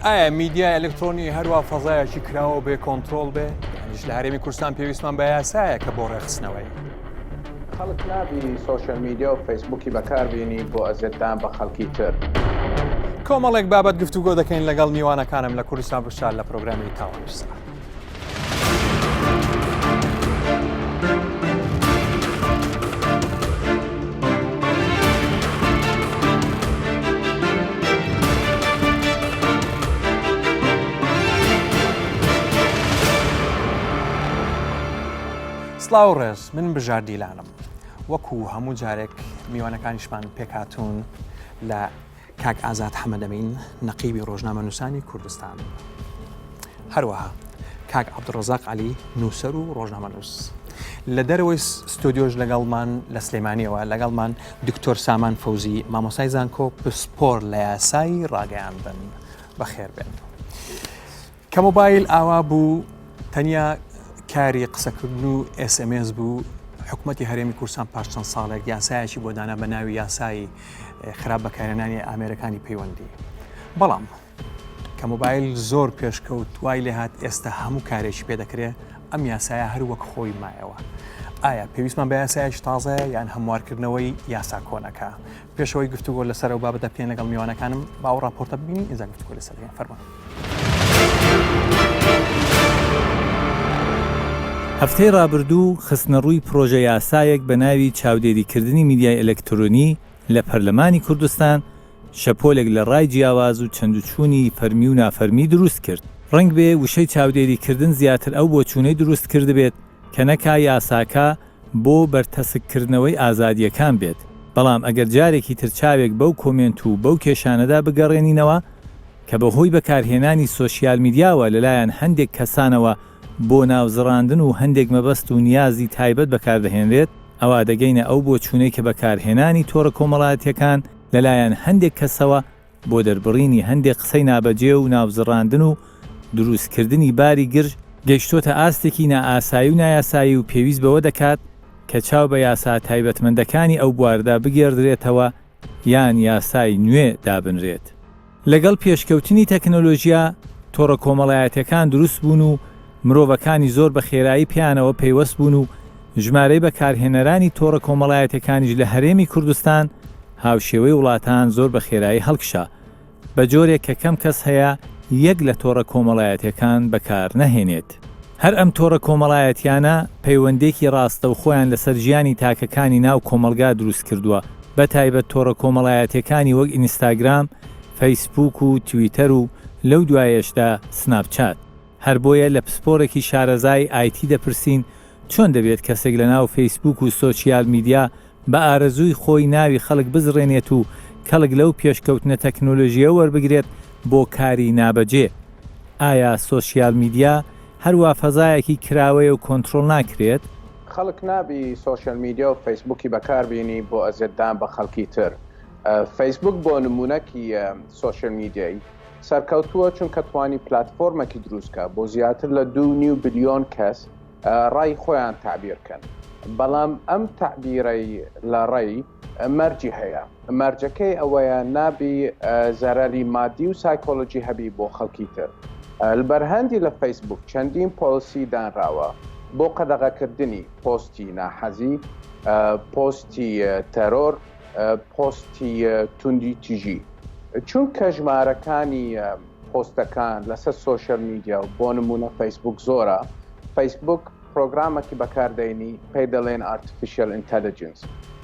ئایا میدیای ئەلکترۆنی هەروە فەزایەکی کراوە بێ کۆنتترۆل بێ یانیش لە هەرێمی کوردستان پێویستمان بە یاسایە کە بۆ ڕێخستنەوەی خەڵک نابی سۆشیال میدیا و فەیسبووکی بەکاربیێنی بۆ ئەزێتدان بە خەڵکی تر. کۆمەڵێک بابەت گفتوگۆ دەکەین لەگەڵ میوانەکانم لە کوردستان بشار لە پرۆگرامی تاوانشسا. سڵاو ڕێز، من بژار دیلانم. وەکو هەموو جارێک میوانەکانیشمان پێکهاتوون لە کاک ئازاد حەمەدەمین نەقیبی ڕۆژنامە نووسانی کوردستان. هەروەها کاک عەبدوڕەزاق عەلی نووسەر و ڕۆژنامە نووس. لە دەرەوەی ستۆدیۆژ لەگەڵمان لە سلەیمانیەوە لەگەڵمان دکتۆر سامان فەوزی مامۆستای زانکۆ پسپۆر لە یاسایی ڕاگەیاندن. بەخێر بێن. کە مۆبایل ئاوا بوو تەنیا کاری قسەکردن و SMS بوو حکوومەتی هەرێمی کوردستان پاش چەند ساڵێک یاسایەکی بۆ دانا بە ناوی یاسایی خراپ بەکارهێنانی ئامێرەکانی پەیوەندی. بەڵام کە مۆبایل زۆر پێشکەوت وای لێ هات ئێستا هەموو کارێکی پێ دەکرێت ئەم یاسایە هەر وەک خۆی مایەوە. ئایا پێویستمان بە یاسایەکی تازەیە یان هەموارکردنەوەی یاسا کۆنەکە؟ پێشەوەی گفتوگۆ لەسەر و بابەتە بکەین لەگەڵ میوانەکانم باو ڕاپۆرتە ببینی ئێزا گفتوگۆ لەسەر فەرمان. هەفتەی ڕابردوو خستنە ڕووی پرۆژە یاسایەک بە ناوی چاودێریکردنی میدیای ئەلەکترۆنی لە پەرلەمانی کوردستان شەپۆلێک لە ڕای جیاواز و چەندوچوونی فەرمی و نافەرمی دروست کرد. ڕەنگ بێ وشەی چاودێریکردن زیاتر ئەو بۆچوونەی دروست کرد بێت کە نەکا یاساکە بۆ بەرتەسکردنەوەی ئازادیەکان بێت. بەڵام ئەگەر جارێکی تر چاوێک بەو کۆمنت و بەو کێشانەدا بگەڕێنینەوە کە بەهۆی بەکارهێنانی سۆشیال میدیاوە لەلایەن هەندێک کەسانەوە بۆ ناوزڕاندن و هەندێک مەبەست و نیازی تایبەت بەکاردەهێنرێت، ئەوە دەگەینە ئەو بۆچوونەی کە بەکارهێنانی تۆڕە کۆمەڵایەتیەکان لەلایەن هەندێک کەسەوە بۆ دەربڕینی هەندێک قسەی نابەجێ و ناوزڕاندن و دروستکردنی باری گرژ گەیشتۆتە ئاستێکی نائاسایی و نایاسایی و پێویست بەوە دەکات کە چاو بە یاسا تایبەتمەندەکانی ئەو بواردا بگێڕدرێتەوە یان یاسای نوێ دابنرێت. لەگەڵ پێشکەوتنی تەکنۆلۆژیا تۆڕە کۆمەڵایەتیەکان دروست بوون و مرۆڤەکانی زۆر بە خێرایی پیانەوە پەیوەست بوون و ژمارەی بەکارهێنەرانی تۆڕە کۆمەڵایەتەکانیش لە هەرێمی کوردستان هاوشێوەی وڵاتان زۆر بە خێرایی هەڵکشا بە جۆرێک کە کەم کەس هەیە یەک لە تۆڕە کۆمەڵایەتیەکان بەکار نەهێنێت. هەر ئەم تۆڕە کۆمەڵایەتیانە پەیوەندێکی ڕاستە و خۆیان لەسەر ژیانی تاکەکانی ناو کۆمەلگا دروست کردووە، بە تایبەت تۆڕە کۆمەڵایەتیەکانی وەک ئینستاگرام، فەیسبووک و تویتەر و لەو دوایەشدا سناپچات. هەر بۆیە لە پسپۆرێکی شارەزای ئایتی دەپرسین چۆن دەبێت کەسێک لە ناو فەیسبووک و سۆشیال میدیا بە ئارەزووی خۆی ناوی خەڵک بزڕێنێت و کەڵک لەو پێشکەوتنە تەکنۆلۆژیە وەربگرێت بۆ کاری نابەجێ. ئایا سۆشیال میدیا هەروە فەزایەکی کراوەیە و کۆنتترۆل ناکرێت؟ خەڵک نابی سۆشیال میدیا و فەیسبووکی بەکاربیێنی بۆ ئەزێتدان بە خەڵکی تر. فەیسبووک بۆ نمونەکی سۆشیال میدیایی سەرکەوتووە چونکە توانی پلاتفۆرمێکی دروستکە بۆ زیاتر لە 2 بلیۆن کەس ڕای خۆیان تعبیرکەن. بەڵام ئەم تعبیرەی لە ڕێی مەرجی هەیە. مەرجەکەی ئەوەیە نابی زەرەری مادی و سایکۆلۆجی هەبی بۆ خەڵکی تر. لەبەرهەندی لە فەیسبووک چەندین پۆلیسی دانراوە بۆ قەدەغەکردنی پۆستی ناحەزی، پۆستی تەرۆر، پۆستی توندی تیژی. چونکە ژمارەکانی پۆستەکان لەسەر سۆشیال میدیا و بۆ نمونە فەیسبووک زۆرە، فەیسبووک پرۆگرامێکی بەکاردێنی پێی دەڵێن ئارتفیشیەل ئینتەلیجنس.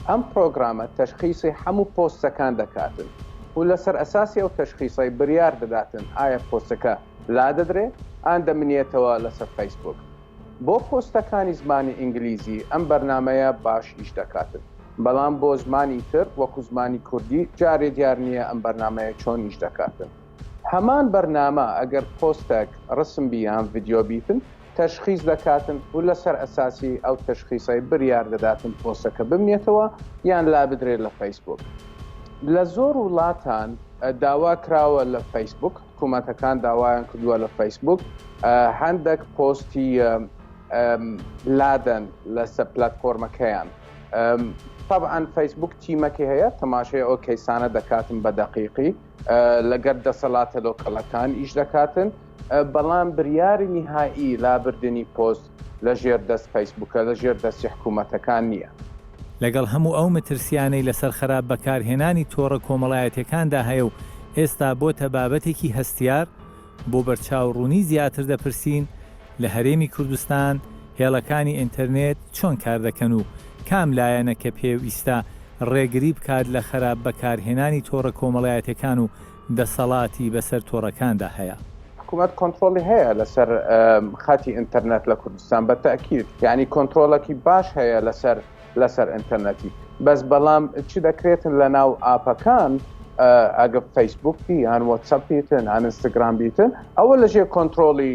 ئەم پرۆگرامە تەشخیصی هەموو پۆستەکان دەکاتن و لەسەر ئەساسی ئەو تەشخیصی بریار دەداتن ئایا پۆستەکە لا دەدرێت ئان دەمنێتەوە لەسەر فەیسبووک. بۆ پۆستەکانی زمانی ئینگلیزی ئەم بەرنامەیە باش ئیش دەکاتن، بەڵام بۆ زمانی تر وەکو زمانی کوردی جارێ دیار نییە ئەم بەرنامەیە چۆن ئیش دەکاتن. هەمان بەرنامە ئەگەر پۆستێک ڕسم بیان ڤیدیۆ بیتن تەشخیص دەکاتن و لەسەر ئەساسی ئەو تەشخیصی بریار دەداتن پۆستەکە بمنێتەوە یان لا بدرێت لە فەیسبووک. لە زۆر وڵاتان داوا کراوە لە فەیسبووک، حکوومەتەکان داوایان کردووە لە فەیسبووک هەندێک پۆستی لادەن لەسەر پلاتفۆرمەکەیان طبعا فيسبوك تیمەکی هەیە تەماشای ئەو کەیسانە دەکاتن بە دەقیقی لەگەر دەسەڵاتە لۆکەڵەکان ئیش دەکاتن بەڵام بریاری نهایی لابردنی پۆست لە ژێر دەست فیسبوکە لە ژێر دەستی حکوومەتەکان نییە. لەگەڵ هەموو ئەو مەترسیانەی لەسەر خراپ بەکارهێنانی تۆڕە کۆمەڵایەتەکاندا هەیە و ئێستا بۆتە بابەتێکی هەستیار بۆ بەرچاوڕوونی زیاتر دەپرسین لە هەرێمی کوردستان هێڵەکانی ئینتەرنێت چۆن کار دەکەن و کام لایەنە کە پێویستە ڕێگری بکات لە خراپ بەکارهێنانی تۆڕە کۆمەڵایەتەکان و دەسەڵاتی بەسەر تۆڕەکاندا هەیە. حکوومەت کۆنتترۆلی هەیە لەسەر خەتی ئینتەرنێت لە کوردستان بە تەکید یعنی کۆنتترۆلێکی باش هەیە لەسەر ئینتەرنێتی بەس بەڵام چی دەکرێتن لە ناو ئاپەکان ئەگە فیسبوک بی هەن وەتسەپ بیتن هەن ئینستاگرام بیتن ئەوە لەژێر کۆنتترۆلی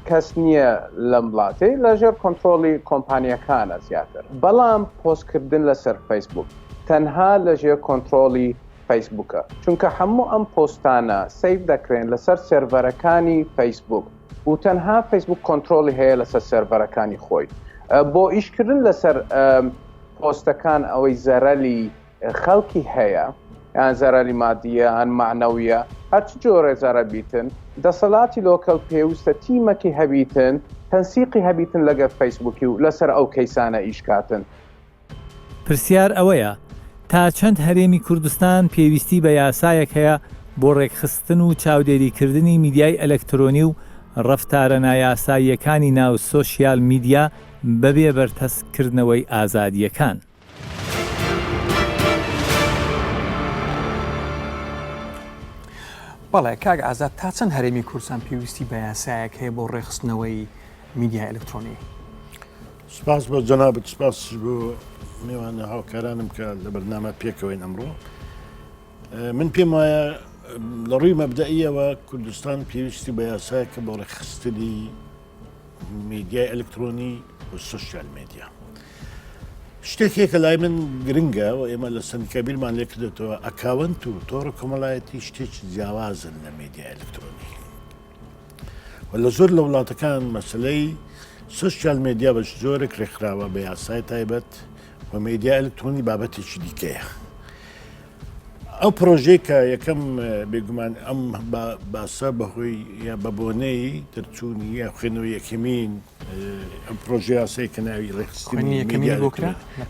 کەس نییە لە وڵاتی لەژێر کۆنتترۆلی کۆمپانیەکانە زیاتر بەڵام پۆستکردن لەسەر فیسبوک تەنها لەژێر کۆنتترۆلی فیسبوکە چونکە هەموو ئەم پۆستانە سیف دەکرێن لەسەر سێرڤەرەکانی فیسبوک و تەنها فیسبوک کۆنتترۆلی هەیە لەسەر سێرڤەرەکانی خۆی بۆ ئیشکردن لەسەر پۆستەکان ئەوەی زەرەلی خەڵکی هەیە یان زەرەری مادیە هەن معنەویە هەرچی جۆرە زەرە بیتن دەسەڵاتی لۆکەڵ پێویستە تیمەکی هەبیتن تەنسیقی هەبیتن لەگە فیسبوکی و لەسەر ئەو کەیسانە ئیشکاتن. پرسیار ئەوەیە تا چەند هەرێمی کوردستان پێویستی بە یاسایەک هەیە بۆ ڕێکخستن و چاودێریکردنی میدیای ئەلەکترۆنی و ڕەفتارە نایاساییەکانی ناو سۆشیال میدیا بەبێ بەرتەسکردنەوەی ئازادیەکان. بەڵێ کاک ئازاد تا چەند هەرێمی کوردستان پێویستی بە یاسایەک هەیە بۆ ڕێخستنەوەی میدیای ئەلکترۆنی؟ سپاس بۆ جەنابەت سپاس بۆ میوانە هاوکارانم کە لە بەرنامە پێکەوەین ئەمڕۆ من پێم وایە لە ڕووی مەبدەئیەوە کوردستان پێویستی بە یاسایەکە بۆ ڕێخستنی میدیای ئەلکترۆنی و سۆشیال میدیا شتێکێکە لای من گرنگە و ئێمە لە سندیکابیرمان لێ کردێتەوە ئەکاونت و تۆڕە کۆمەڵایەتی شتێکی جیاوازن لە میدیا ئەلکترۆنی و لە زۆر لە وڵاتەکان مەسلەی سۆشیال میدیا بەش زۆرێک ڕێکخراوە بە یاسای تایبەت و میدیا ئەلکترۆنی بابەتێکی دیکەیە. ئەو پرۆژەی کە یەکەم بێگومان ئەم باسە بەهۆی یا بەبوونەی دەرچوونی یا خوێنەوەی یەکەمین ئەم پرۆژه یاسای کە ناوی ڕێخستنی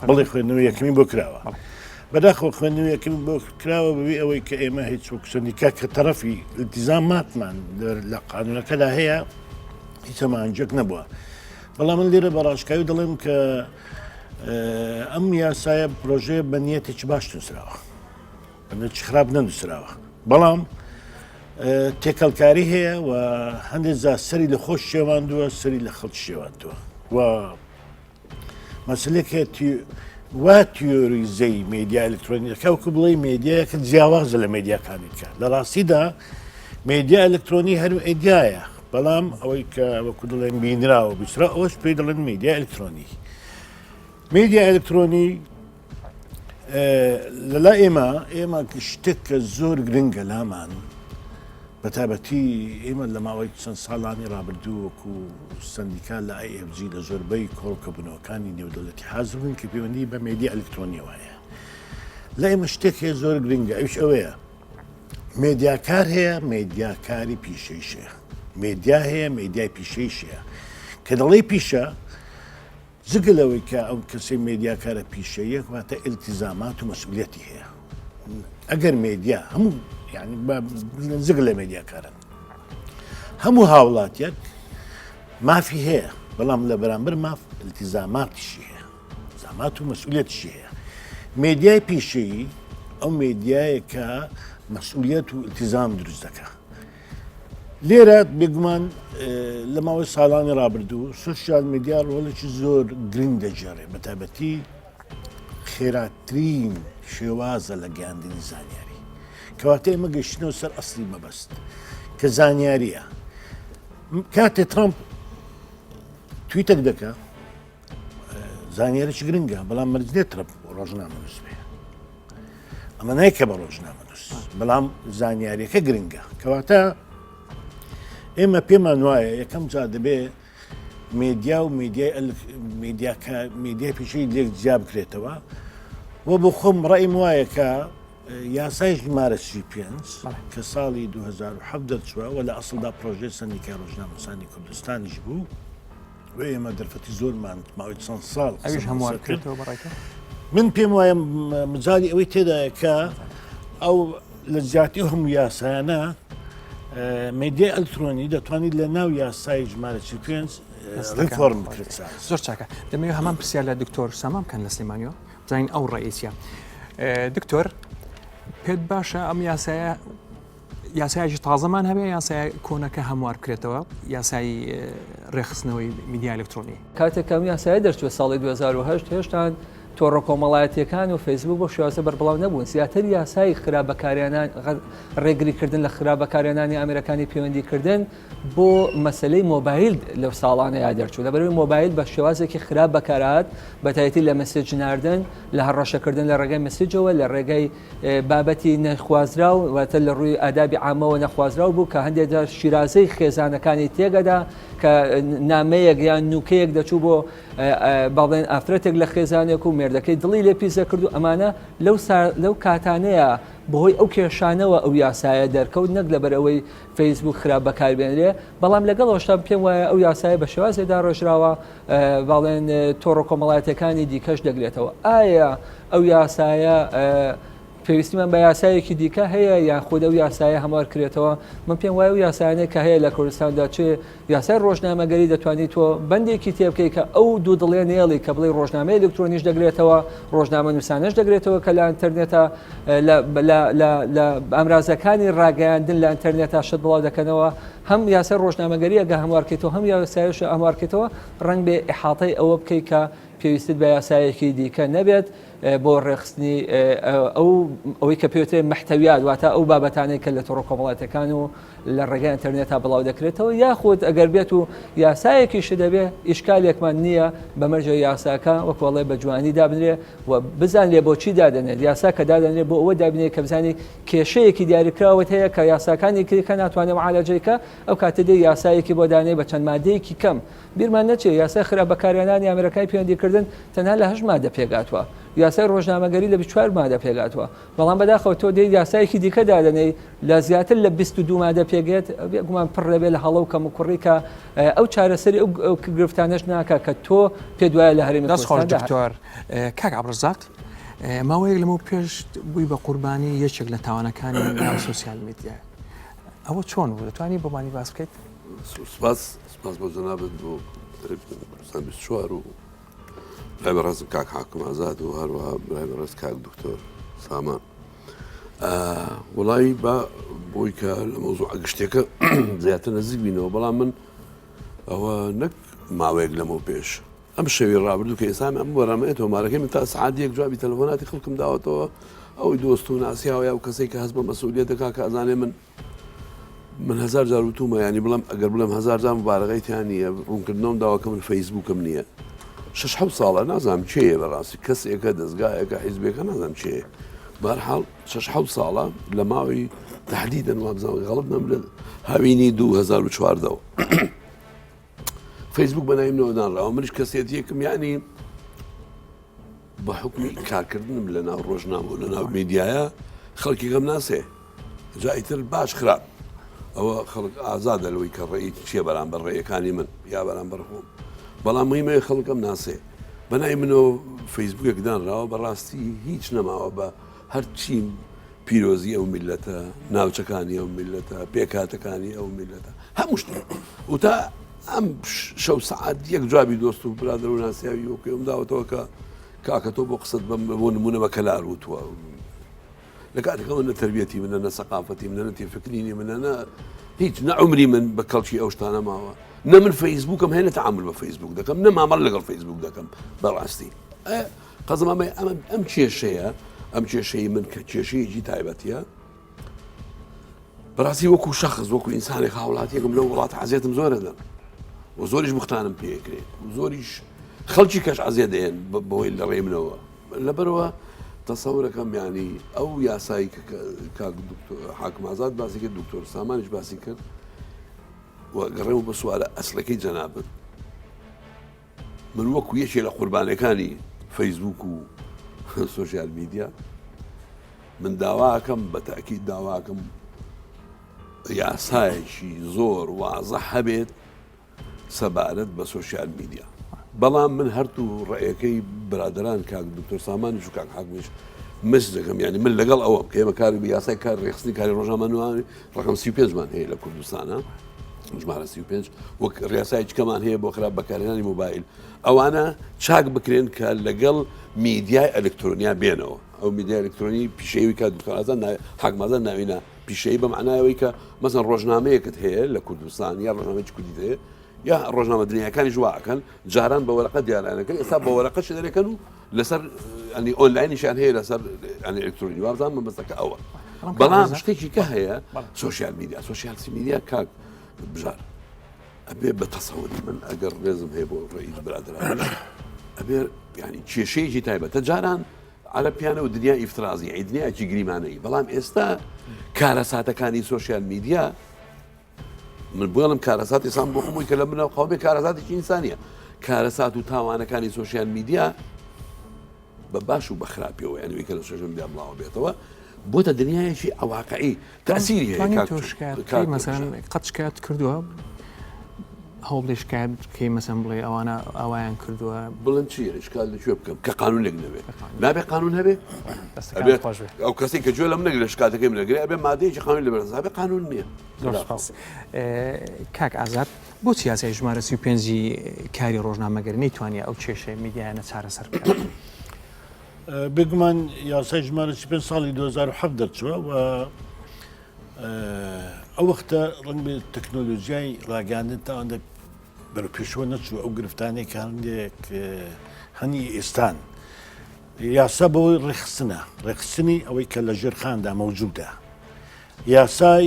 بڵێ خوێنەوەی یەکەمی بۆ کراوە بەداخەوە خوێنەوەی یەکەمی بۆ کراوە بەوەی ئەوەی کە ئێمە هیچ سندیکا کە تەرەفی التیزاماتمان لە قانونەکەدا هەیە هیچ ئەمانجێک نەبووە بەڵام من لێرە بەڕاشکاوی دەڵێم کە ئەم یاسایە پرۆژەیە بە نیەتێکی باش نووسراوە بەنێکی خراپ نەنووسراوە بەڵام تێکەڵکاری هەیە و هەندێک جا سەری لە خۆش شێواندووە سەری لە خەڵک شێواندووە و مەسلێک وا تیۆریزەی میدیا ئەلکترۆنیەکە وەکو بڵێ میدیایەکە جیاوازە لە میدیاکانی کە لە ڕاستیدا میدیا ئەلکترۆنی هەر ئیدیایە بەڵام ئەوەی کە وەکو دڵێن بینراوە بیسرا ئەوەش پێی دەڵێن میدیا ئەلکترۆنی میدیا ئەلکترۆنی لەلا ئێمە شتێک کە زۆر گرنگە لامان بەتابەتی ئێمە لە ماوەی چەند ساڵانی ڕابردوو وەکو سندیکا لە IFG لە زۆربەی کۆڵکەبوونەوەکانی نێودەوڵەتی حاضر بوون کە پەیوەندی بە میدیا ئەلکترۆنی وایە لە ئێمە شتێک هەیە زۆر گرنگە ئەوش ئەوەیە میدیاکار هەیە میدیاکاری پیشەیشەیە میدیا هەیە میدیای پیشەیشەیە کە دەڵێ پیشە زگلەوەی کە ئەو کەسی میدیاکارە پیشەیە واتە ئیلتیزامات و مەسئولیەتی هەیە ئەگەر میدیا هەموو یعنی زگل لە میدیاکارن هەموو هاوڵاتیەک مافی هەیە بەڵام لە بەرامبەر ماف ئیلتیزاماتیشی هەیە زامات و مەسئولیەتیشی هەیە میدیای پیشەیی ئەو میدیایە کە مەسئولیەت و ئیلتیزام دروست دەکە لێرە بێگومان لە ماوەی ساڵانی ڕابردوو سۆشیال میدیا ڕۆڵێکی زۆر گرنگ دەجێڕێ بەتابەتی خێراترین شێوازە لە گەیاندنی زانیاری کەواتە ئێمە گەشتنەوە سەر ئەسلی مەبەست کە زانیاریە کاتێ ترامپ تویتێک دەکە زانیاریی گرنگە بەڵام مەرجێت ترامپ ڕۆژنامەنووس بێ ئەمە نایکە بە ڕۆژنامەنووس بەڵام زانیاریەکە گرنگە کەواتە ئێمە پێمان وایە یەکەم جا دەبێ مێدیا و میدیای پیشەی لێک جیا بکرێتەوە وە بۆ خۆم ڕێیم وایە کە یاسای ژمارە 35 کە ساڵی 2007 دەرچووە و لە ئەسڵدا پرۆژێ سەندیکای ڕۆژنامە نووسانی کوردستانیش بوو و ئێمە دەرفەتی زۆرمان ماوەی چەند ساڵ ئەویش هەموار کردەوە بەڕێکە من پێم وایە مجای ئەوەی تێدایە کە ئەو لە زیاتی هەموو یاسایانە میدیای ئەلکترۆنی دەتوانیت لە ناو یاسای ژمارە 35 ریفۆرم بکرێت. زۆر چاکە دەمەوێت هەمان پرسیار لە دکتۆر سامان بکەن لە سلێمانیەوە بزانین ئەو ڕئیسیە. دکتۆر پێت باشە ئەم یاسایەکی تازەمان هەبێ یاسای کۆنەکە هەموار بکرێتەوە یاسایی ڕێخستنەوەی میدیای ئەلکترۆنی کاتێکم یاسای دەرچوە ساڵی 2010 هێشتان تۆڕە کۆمەڵایەتیەکان و فەیسبوک بۆ شێوازە بەربڵاو نەبوون زیاتر یاسای خراپبەکاریانان ڕێگریکردن لە خراپبەکاریانانی ئامریکانی پەیوەندیکردن بۆ مەسلەی مۆبایل لەو ساڵانەیە دەرچوو لەبەرەوەی مۆبایل بە شێوازێکی خراپ بەکارات بەتایەتی لە مەسیج ناردن لە هەڕەشەکردن لە ڕێگەی مەسیجەوە لە ڕێگەی بابەتی نەخوازرا و واتە لە ڕووی ئادابی عامەوە نەخوازرا و بوو کە هەندێک شیرازەی خێزانەکانی تێگەدا کە نامەیەک یان نوکەیەک دەچوو بۆ باڵێن ئافرەتێک لە خێزانێک و مێردەکەی دڵی لێ پیسە کرد و ئەمانە لەو کاتانەیە بەهۆی ئەو کێشانەوە ئەو یاسایە دەرکەوت نەک لەبەرەوەی فەیسبوک خراپ بەکاربێنرێ بەڵام لەگەڵ ئەوشتان پێم وایە ئەو یاسایە بە شێوازێدا ڕۆژراوە باڵێن تۆڕە کۆمەڵایەتەکانی دیکەش دەگرێتەوە ئایا ئەو یاسایە پێویستیمان بە یاسایەکی دیکە هەیە یان خودە و یاسایە هەموار کرێتەوە من پێم وایە و یاسایانەیە کە هەیە لە کوردستاندا چێ یاسای ڕۆژنامەگەری دەتوانیت تۆ بەندێکی تێبکەی کە ئەو دوو دڵێ نێڵی کە بڵێ ڕۆژنامە ئەلکترۆنیش دەگرێتەوە ڕۆژنامە نووسانەش دەگرێتەوە کە لە ئینتەرنێتە لە ئەمرازەکانی ڕاگەیاندن لە ئینتەرنێتا شت بڵاو دەکەنەوە هەم یاسای ڕۆژنامەگەری ئەگە هەموارکەیتەوە هەم یاسایش هەموارکەیتەوە ڕەنگ بێ ئیحاطەی ئەوە بکەی کە پێویستت بە یاسایەکی دیکە نەبێت بۆ ڕێخستنی ئەوەی کە پێوترێت محتەویات واتە ئەو بابەتانەی کە لە تۆڕە کۆمەڵایەتەکان و لە ڕێگای ئینتەرنێتا بڵاو دەکرێتەوە یاخود ئەگەر بێت و یاسایەکیش دەبێ ئیشکالێکمان نییە بەمەرجە یاساکە وەکوڵێ بە جوانی دابنرێ و بزان لێ بۆچی دادەنێت یاسا کە دادەنێت بۆ ئەوە دابنێت کە بزانانی کێشەیەکی دیاریکراوت هەیە کە یاساکانی کە ناتوانێت معالەجەیکە ئەو کاتە دێ یاسایەکی بۆ دانێ بە چەند مادەیەکی کەم بیرمان نەچێت یاسای خراپبەکاریانانی ئەمریکای پەیوەندیکردن تەنها لە 8 مادە پێگاتوە یاسای ڕۆژنامەگەری لە 24 مادە پێگاتوە بەڵام بەداخەوە تۆ دێ یاسایەکی دیکە دادەنەی لە زیاتر لە 22 مادە پێگێت گومان پڕێبێ لە هەڵە و کەم و کوڕی کە ئەو چارەسەری ئەو گرفتانش ناکە کە تۆ پێ دوایە لە هەرێمی کوردستان دکتۆر کاک عەبدوڕەزاق ماوەیەک لەمە پێش بووی بە قوربانی یەکێک لە تاوانەکانی ناو سوسیال میدیا ئەوە چۆن بوو دەتوانی بۆمانی باس بکەیت سپاس بۆ جەنابەت بۆ کوردستان 24 و برای بەڕێز کاک حاکم ئازاد و هەروەها برای بەڕێز کاک دکتۆر سامان وڵی بە بۆی کە لە مەوزوع گشتێکە زیاتر نزیک بینەوە بەڵام من ئەوە نەک ماوەیەک لەمەوە پێش ئەم شەوی ڕابردوو کە ئێستا ئەم بەرامەیەتەوە مارەکەی من تا سعاتێک جوابی تەلەفۆناتی خەڵکم داوەتەوە ئەوەی دۆست و ناسیاوە یا و کەسێک کە هەست بە مەسئولیەتەکە کە ئەزانێ من 1000 جار وتومە ینی بڵم ئەگەر بڵم 1000 جار مبارەکەیتیان نییە ڕوونکردنەوەم داواکەم من فەیسبووکم نییە 6 ساڵە نازانم چێە بەڕاستی کەسێکە دەستگایەکە حیزبێکە نازانم چێ بەرحاڵ 6 ساڵە لە ماوەی تهدیدەن وابزانەوەی غەڵت نەمرێت هاوینی 2014 فەیسبوک بەناوی منەوە دانراوە منش کەسێتیەکم یعنی بە حکمی کارکردنم لە ناو ڕۆژنامە و لە ناو میدیایە خەڵکیەکەم ناسێ جایتر باش خراپ ئەوە خەڵک ئازادە لەوەی کە ڕێی چیە بەرامبەر ڕێیەکانی من یا بەرامبەر خۆم بەڵام مهمەیە خەڵکەم ناسێ بەنای منەوە فەیسبوکێک دانراوە بەڕاستی هیچ نەماوە بە هەرچی پیرۆزی ئەو میلەتە ناوچەکانی ئەو میلەتە پێکاتەکانی ئەو میلەتە هەموو شتێ و تا ئەم شەو سەعات یەک جوابی دۆست و برادر و ناسیاوی وەکوێم داوەتەوە کە کاکە تۆ بۆ قسەت بۆ نمونە بە کەلار وتووە لە کاتێکەوە نە تەربیەتی منە نە سەقافەتی منە نە تێفکرینی منە نە هیچ نەعمری من بە کەڵکی ئەو شتانە ماوە نە من فەیسبوکم هێنە تەعامل بە فەیسبوک دەکەم نە مامەڵ لەگەڵ فەیسبوک دەکەم بەڕاستی قەزم ئەم کێشەیە ئەم کێشەی من کە کێشەیەکی تایبەتیە بەڕاستی وەکو شەخص وەکو ئینسانێک هاوڵاتیەکم لەو وڵات حەزێتم زۆرە دەم و زۆریش بختانم پێکرێت و زۆریش خەڵکی کەش عەزیە دێن بەهۆی لە ڕێ منەوە لەبەرەوە تەسەورەکەم ینی ئەو یاسایی کاک حاکم ئازاد باسی کرد دکتۆر سامانیش باسی کرد و گەڕێمە بە سوالە ئەسلەکەی جەنابەت من وەکو یەکێ لە قوربانەکانی فەیسبوک و سوۆسیال میدیا من داواکەم بە تاکید داواکەم یاسایەکی زۆر وازە هەبێت سەبارەت بە سوۆسیال میدیا. بەڵام من هەرتوو ڕێیەکەی برادران کاک دکتۆر سامانیش و کاک حاکمیش مەس دەکەم، یعنی من لەگەڵ ئەوە کە ئێمە کاری یاسای کار ڕێخستنی کاری ڕۆژنامەنووسانی ڕقم 35مان هەیە لە کوردستانە، ژمارە 35 وەک ڕێسای چکەمان هەیە بۆ خراپ بەکارهێنانی مۆبایل، ئەوانە چاک بکرێن کە لەگەڵ میدیای ئەلکترۆنیا بێنەوە. ئەو میدیای ئەلکترۆنی پیشەیەوی کە دکتۆرازان حاکمازان ناوینە پیشەی بە معنایەوەی کە مەسەن ڕۆژنامەیەکت هەیە لە کوردستان یا ڕۆژنامەیەکی کوردیت هەیە یا ڕۆژنامە دنیاکانی جوواکەن جاران بە وەرەقە دیارانەکەن، ئێستا بە وەرەقەش دەرەکەن و لەسەر ئەنی ئۆنلاینیشان هەیە لەسەر ئەنی ئەلکترۆنی وابزان من بەستەکە ئەوە. بەڵام شتێکی کە هەیە سوۆسیال میدیا، سوۆسیال میدیا کاک بژار ئەبێ بە تەسەوری من ئەگەر ڕێزم هەیە بۆ ڕێی برادران ئەبێ ینی کێشەیەکی تایبەتە جاران عەرەبیانە و دنیا ئیفترازی دنیاکی گریمانەی، بەڵام ئێستا کارەساتەکانی سوۆسیال میدیا من بڵم کارەساتی سام بۆ خۆی کە لە منەوە قاوبێ کارەساتێکی ئینسانیە. کارەسات و تاوانەکانی سوۆسیال میدیا بە باش و بە خراپیەوە یعنی کە لە سوۆسیال میدیا بڵاو بێتەوە بۆتە دنیایەکی ئەواقعی تەسیری هەیە. مەسەن قەت شکایەت کردووە هەوڵ لێ شکایەت بکەی مەسەن بڵێ ئەوانە ئەویان کردووە بڵند چیە شکال لەکوێ بکەم کە قانونێک نەبێت نابێ قانون هەبێ ئەو کەسی کە گوێ لەم نەگرێت شکاتەکەی منەگرێ ئەبێ مادەیەکی قانون لەبەرز هەبێ قانون نییە. کاک ئازاد بۆچی یاسای ژمارە 35 کاری ڕۆژنامەگەر نەیتوانێت ئەو کێشەی میدیایانە چارەسەر بکات؟ بێگومان یاسای ژمارە 35 ساڵی 2007 دەرچووە و ئەو وەختە ڕەنگ بێ تەکنۆلۆژیای ڕاگەاندن تا ئەوەندە بەرەو پێشەوە نەچوو ئەو گرفتانەی کە هەندێک هەنی ئێستان یاسا بەوەی ڕێخستنی ئەوەی کە لە ژێرخاندا مەوجودە. یاسای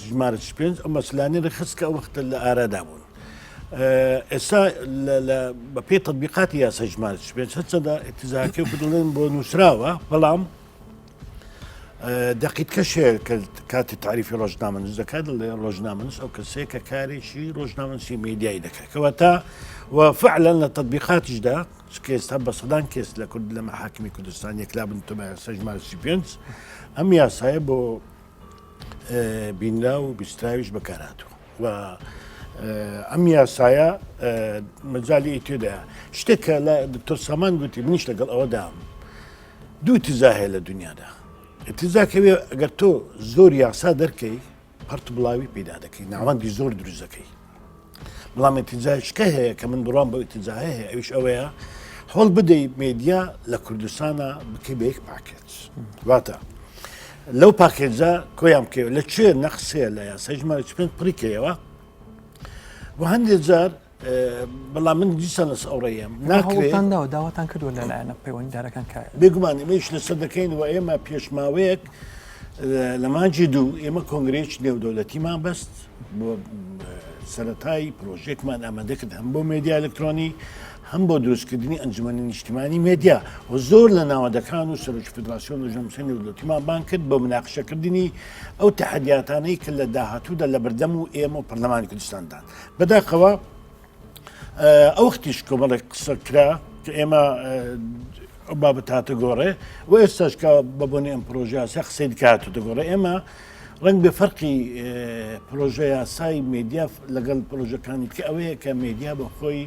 ژمارە 35 ئەو مەسلانەی ڕێخست کە ئەو وەختە لە ئارادا بوون. ئێستا بە پێی تەطبیقاتی یاسای ژمارە 35 هەرچەندە ئیتیزاکە بدڵێن بۆ نووسراوە، بەڵام دەقیقەشەیە کە کاتی تعریفی ڕۆژنامەنووس دەکات لە ڕۆژنامەنووس ئەو کەسەیە کە کارێکی ڕۆژنامەنووسی میدیایی دەکات کەواتە وفعلا لە تطبیقاتیشدا کە ئێستا بە سەدان کێس لە کورد لە مەحاکمی کوردستان یەکلابن تۆ بە یاسای ژمارە 35 ئەم یاسایە بۆ بینرا و بیستراویش بەکارهاتووە و ئەم یاسایە مەجالی تێدایە شتێکە لە دکتۆر سامان گوتی منیش لەگەڵ ئەوەدام دوو ئیتیزا هەیە لە دنیادا. ئیتیزاکەوێ ئەگەر تۆ زۆر یاسا دەرکەی پەرت بڵاوی پەیدا دەکەی ناوەندی زۆر دروست دەکەی، بەڵام ئیتیزایشکە هەیە کە من بڕام بە ئیتیزای هەیە ئەویش ئەوەیە هەوڵ بدەی میدیا لە کوردستانە بکەی بە یەک پاکێج واتە لەو پاکێجە کۆیان بکەوە لە کوێ نەخسەیە لە یاسای ژمارە 35 پڕیکەیەوە و هەندێک جار بەڵام من دیسان لەس ئەوڕێیم ناکرێتداوە داواتان کردووە لەلایەنە پەیوەندیدارەکان کار بێگومان ئێمەش لەسەر دەکەین و ئێمە پێشماوەیەک لە مانجی دوو ئێمە کۆنگرێکی نێودەوڵەتیمان بەست بۆ سەرەتایی پرۆژێکمان ئامادە کرد هەم بۆ میدیا ئەلکترۆنی هەم بۆ دروستکردنی ئەنجومەنی نیشتیمانی میدیا و زۆر لە ناوەندەکان و سەرۆکی فیدراسیۆن و ژەمسەی نێودەوڵەتیمان بان کرد بۆ مناقشەکردنی ئەو تەحەدیاتانەی کە لە داهاتوودا لە بەردەم و ئێمە و پەرلەمانی کوردستاندان بەداخەوە ئەو وەختیش کۆمەڵێک قسە کرا کە ئێمە ئەو بابەت هاتە گۆڕێ و ئێستاش کە بەبوونی ئەم پرۆژە یاسا قسەی دکاتە دەگۆڕێ ئێمە ڕەنگ بە فەرقی پرۆژە یاسای میدیا لەگەڵ پرۆژەکانی کە ئەوەیە کە میدیا بە خۆی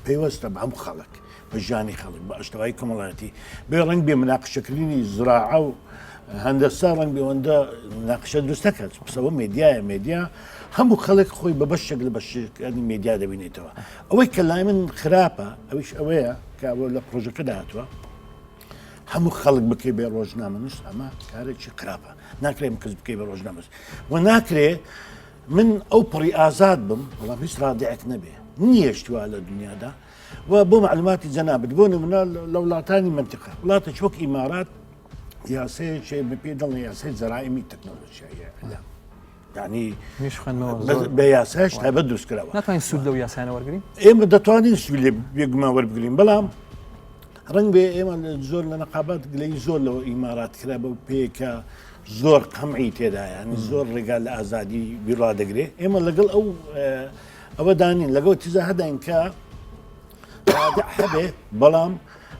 پێوەستە بە هەموو خەڵک بە ژیانی خەڵک بە ئەشتەوایی کۆمەڵایەتی بێ ڕەنگ بێ مناقشەکردنی زراعە و هەندەسا ڕەنگ بێوەندە مناقشە دروست دەکات قسەوە میدیایە میدیا هەموو خەڵک خۆی بە بەشێک لە بەشەکانی میدیا دەبینێتەوە ئەوەی کە لای من خراپە ئەویش ئەوەیە کە لە پرۆژەکەدا هاتووە هەموو خەڵک بکەی بێ ڕۆژنامەنووس ئەمە کارێکی خراپە ناکرێم کەس بکەی بە ڕۆژنامەنووس و ناکرێ من ئەو پڕی ئازاد بم بەڵام هیچ ڕادێک نەبێ نییەشتووە لە دنیادا و بۆ معلوماتی جەنابەت بۆ نمونە لە وڵاتانی منتیقە وڵاتە وەک ئیمارات یاسەیەکی پێ دەڵێن یاسای جەرائمی تەکنۆلۆژیایە یعنی بە یاساش تایبەت دروستکراوە ناتوانین سوود لەو یاسایانە وەرگرین ئێمە دەتوانین سوود لێ بێگومان وەربگرین بەڵام ڕەنگ بێ ئێمە زۆر لە نەقابات گلەی زۆر لەوە ئیمارات کرا بە پێکە زۆر قەمعی تێدا ینی زۆر ڕێگال لە ئازادی بیڕا دەگرێت ئێمە لەگەڵ ئەوە دانین لەگەڵ تیزا هەداین کە هەبێ بەڵام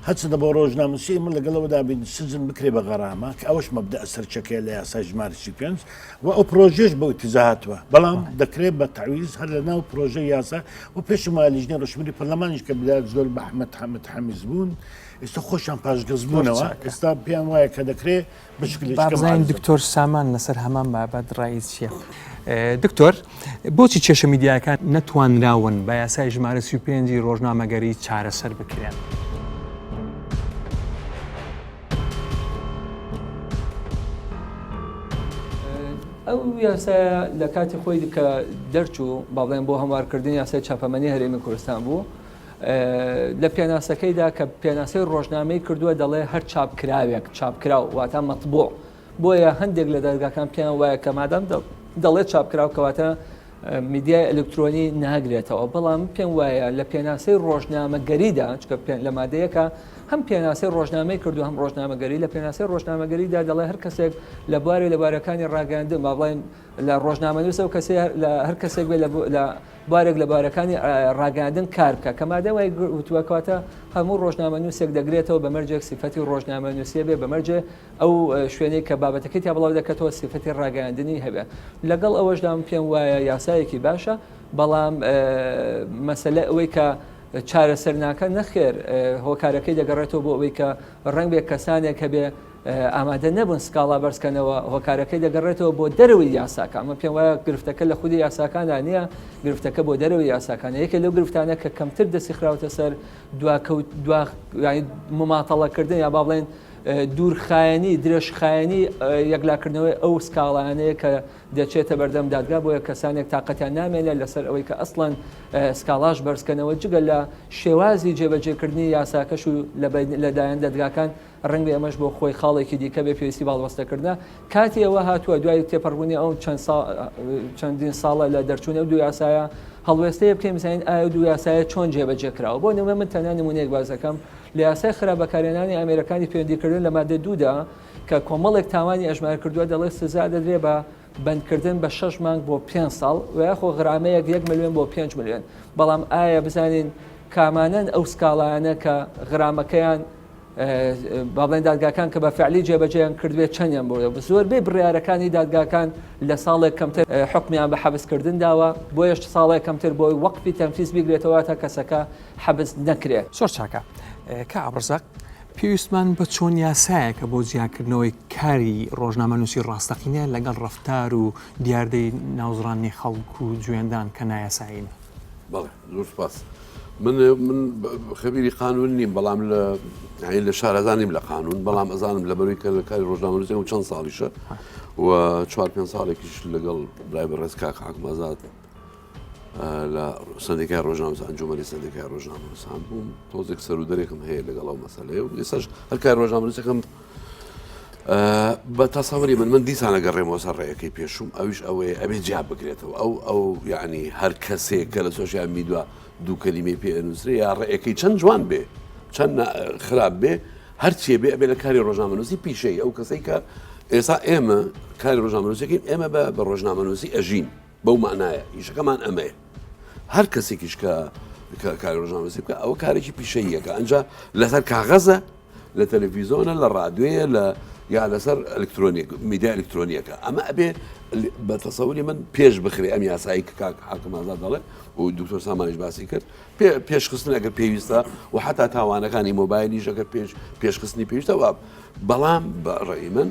هەچدە بۆ ڕۆژنامەسی من لەگەڵەوەدا بین سزن بکرێ بە غەرامە کە ئەوش مەبدە سەرچەکەی لە یاسای ژمارەی 5 و ئەو پرۆژێش بۆ ئیتیزاهاتوە بەڵام دەکرێت بە تعویز هەر لە ناو پرۆژەی یاسا و پێش مالیژنی ڕۆژمەری پەرلەمانیش کە بدات زۆر بە حەمەد حەمیز بوون ئێستا خۆشیان پاشگەز بوونەوە ئێستا پێیان وایە کە دەکرێت بابزانین دکتۆر سامان لەسەر هەمان بابەت ڕایز چییە؟ دکتۆر بۆچی کێشە میدیاکان نەتوانراون بە یاسای ژمارە 35 ڕۆژنامەگەری چارەسەر بکرێن؟ ئەو یاسایە لە کاتی خۆی کە دەرچوو باڵێن بۆ هەموارکردنی یاسای چاپەمەنی هەرێمی کوردستان بوو لە پێناسەکەیدا کە پێناسەی ڕۆژنامەی کردووە دەڵێ هەر چاپکراوێک چاپکراو واتە مەطبوع بۆیە هەندێک لە دەرگاکان پێیان وایە کە مادام دەڵێت چاپکراو کەواتە میدیای ئەلکترۆنی ناگرێتەوە بەڵام پێم وایە لە پێناسەی ڕۆژنامەگەریدا چکە لە مادەیەکە هەم پێناسەی ڕۆژنامەی کردو هەم ڕۆژنامەگەری لە پێناسەی ڕۆژنامەگەریدا دەڵێ هەر کەسێک لە بواری لەبارەکانی ڕاگەاندن با بڵێن لە ڕۆژنامەنووسە و کەسێ لە هەر کەسێک بێ لە بارێک لە بارەکانی ڕاگەاندن کار بکە کە مادە وای وتووەکەواتە هەموو ڕۆژنامەنووسێک دەگرێتەوە بەمەرجێک سیفەتی ڕۆژنامەنووسیە بێ بەمەرجێ ئەو شوێنەی کە بابەتەکەی تا بڵاو دەکەتەوە سیفەتی ڕاگەاندنی هەبێ لەگەڵ ئەوەشدام پێم وایە یاسایەکی باشە بەڵام مەسەلە ئەوەی کە چارەسەر ناکە نەخێر هۆکارەکەی دەگەڕێتەوە بۆ ئەوەی کە ڕنگ بێ کەسانێک هەبێ ئامادە نەبوون سکاڵا بەرزکەنەوە هۆکارەکەی دەگەڕێتەوە بۆ دەروی یاساکە ئەمە پێم وایە گرفتەکە لە خودی یاساکاندا نییە گرفتەکە بۆ دەروی یاساکانە یەکێ لەو گرفتانە کە کەمتر دەستی خراوتە سەر مماتەڵەکردن یا با بڵێن دوورخایەنی درێژخایەنی یەکلاکردنەوەی ئەو سکاڵانەیە کە دەچێتە بەردەم دادگا بۆیە کەسانێک تااقەتیان نامێنێت لەسەر ئەوەی کە ئەسڵەن سکاڵاش بەرزکەنەوە جگە لە شێوازی جێبەجێکردنی یاساکەش و لەدایەن دەدگاکان ڕنگ بێ ئەمەش بۆ خۆی خاڵێکی دیکە بێ پێویستی باڵوەستەکردە کاتی ئەوە هاتووە دوای تێپەڕبوونی ئەو چەندین ساڵە لە دەرچوونە دوو یاسایە هەڵوێستەیە بکەین بزانین ئایا دوو یاسایە چۆن جێبەجێکراوە بۆ نمونە من تەنها نمونەیەک باز دەکەم لە یاسای خراپبەکارهێنانی ئەمریکانی پەیوەندیکردن لە مادە 2دا کە کۆمەڵێک تاوانی ئەژمار کردووە دەڵێت سزا دەدرێت بە بەندکردن بە 6 مانگ بۆ 5 ساڵ و یاخۆ غرامەیەک 1 ملیۆن بۆ 5 ملیۆن بەڵام ئایا بزانین کامانەن ئەو سکاڵانە کە غرامەکەیان بابڵێن دادگاکان کە بە فعلی جێبەجێیان کردوێت چەندیان بۆ زۆربەی بڕیارەکانی دادگاکان لە ساڵێک کەمتر حکمیان بە حەبسکردن داوە بۆ یەش ساڵێک کەمتر بۆی وەقفی تەنفیز بیگرێتەوە تا کەسەکە حەبس نەکرێت زۆر چاکە کە ئابرزەق پێویستمان بە چۆن یاسایەکە بۆ جیاکردنەوەی کاری ڕۆژنامەنووسی ڕاستەقینە لەگەڵ ڕەفتار و دیاردەی ناوزڕانی خەڵک و جوێندان کە نایاساین بەڵێ زۆر سپاس من خەبیری قانون نیم بەڵام لە شارەزانیم لە قانون بەڵام ئەزانم لە بەروی کە لە کاری ڕۆژنامەنووسی و چەند ساڵیشە و 4-5 ساڵێکیش لەگەڵ برای بەڕێز کاک حاکم ئازاد لە سندیکای ڕۆژنامەنووس ئەنجومەنی سندیکای ڕۆژنامەنووسان بووم تۆزێک سەر و دەرێکم هەیە لەگەڵ ئەو مەسەلەیە و ئێستاش هەر کاری ڕۆژنامەنووسەکەم بە تاسەوەری من دیسانە گەڕێمەوە سەر ڕێیەکەی پێشوم ئەویش ئەوەیە ئەبێ جیاب بکرێتەوە ئەو یعنی هەر کەسێک کە لە سۆشیال میدیا دوو کەلیمەی پێ ئەنووسرێ یا ڕێیەکەی چەند جوان بێ چەند خراپ بێ هەرچێ بێ ئەبێ لە کاری ڕۆژنامەنووسی پیشەی ئەو کەسەی کە ئێستا ئێمە کاری ڕۆژنامەنووسەکەین ئێمە بە ڕۆژنامەنووسی ئەژین بەو معنایە ئیشەکەمان ئەمەیە هەر کەسێکیش کە کاری ڕۆژنامەنووسی بکە ئەوە کارێکی پیشەییەکە ئەنجا لەسەر کاغەزە لە تەلەڤیزۆنە لە ڕادیۆیە یا لەسەر ئەلکترۆنیک میدیا ئەلکترۆنیەکە ئەمە ئەبێ بە تەسەووری من پێش بخرێ ئەم یاسایی کە کاک حاکم ئازاد دەڵێ و دکتۆر سامانیش باسی کرد پێشخستن ئەگەر پێویستە و حتا تاوانەکانی مۆبایلیش ئەگەر پێشخستنی پێویستە بەڵام بە ڕێی من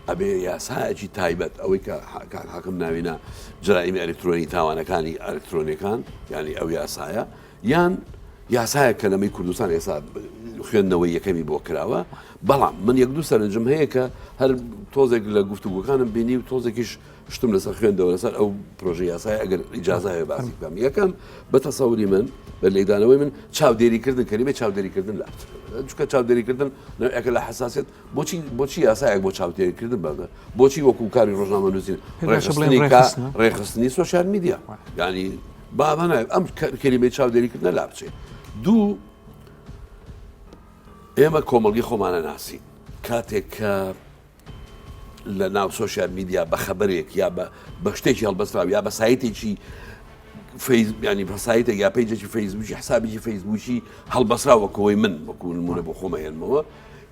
ئەبێ یاسایەکی تایبەت ئەوەی کە حاکم ناوینە جرائیمی ئەلکترۆنی تاوانەکانی ئەلکترۆنیەکان ینی ئەو یاسایە یان یاسایە کە لەمەی کوردستان ئێستا خوێندنەوەی یەکەمی بۆ کراوە بەڵام من یەک دوو سەرنجم هەیە کە هەر تۆزێک لە گفتوگوەکانم بینی و تۆزێکیش شتم لەسەر خوێندەوە لەسەر ئەو پرۆژه یاسای ئەگەر ئیجازایە باسی بکەم یەکەم بە تەسەووری من بە لێدانەوەی من چاودێریکردن کەلیمە چاودێریکردن لە چونکە چاودێریکردن نوعێکە لە حساسیت بۆچی یاسایەک بۆ چاودێریکردن بەڵێ بۆچی وەکو کاری ڕۆژنامەنووسی ڕێخستنی سۆشیال میدیا ینی بابانە ئەم کەلیمەی چاودێریکردن لا بچێت دوو ئێمە کۆمەڵگی خۆمانە ناسین کاتێک کە لە ناو سۆشیال میدیا بە خەبەرێک یا بە شتێکی هەڵبەستراو یا بە سایتێکی ینی بەسایتە یا پێیجێکی فەیسبووکی حسابێکی فەیسبووکی هەڵبەسراوەکەوەی من وەکو نمونە بۆ خۆمە هێنمەوە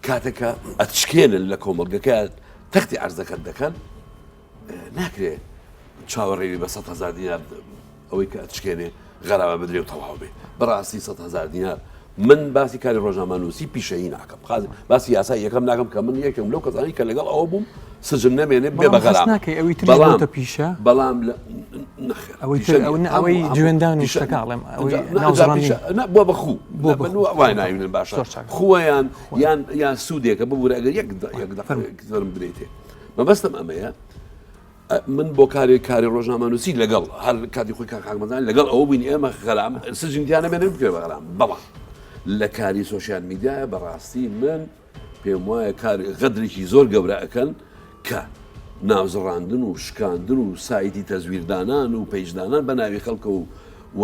کاتێکە ئەتشکێنن لە کۆمەڵگەکە تەختی عەرزەکەت دەکەن ناکرێت چاوەڕێوی بە 100,000 دینار ئەوەی کە ئەتشکێنێ غەراوە بدرێ و تەواو بێ بەڕاستی 100,000 دینار من باسی کاری ڕۆژنامەنووسی پیشەیی ناکەم باسی یاسای یەکەم ناکەم کە من یەکەم لەو کەسانی کە لەگەڵ ئەوە بووم سجن نەمێنێ بێ بە غەرام بەڵام ئەوەی جوێندان و شتەکەڵێم بۆ بەخوو وای ناوێنن باشە خووەیان یان سوودێکە ببوورە ئەگەر یەک دەرم برێتێ مەبەستم ئەمەیە من بۆ کاری ڕۆژنامەنووسی لەگەڵ هەر کاتی خۆی کاکمەزان لەگەڵ ئەوە بووین ئێمە غەرام سجنیانە بێنێ بکرێ بە غەرام بەڵام لە کاری سۆشیال میدیایە بەڕاستی من پێم وایە غەدرێکی زۆر گەورە ئەەکەن کە ناوزڕاندن و شکاندن و سایتی تەزویردانان و پەیجدانان بە ناوی خەڵکە و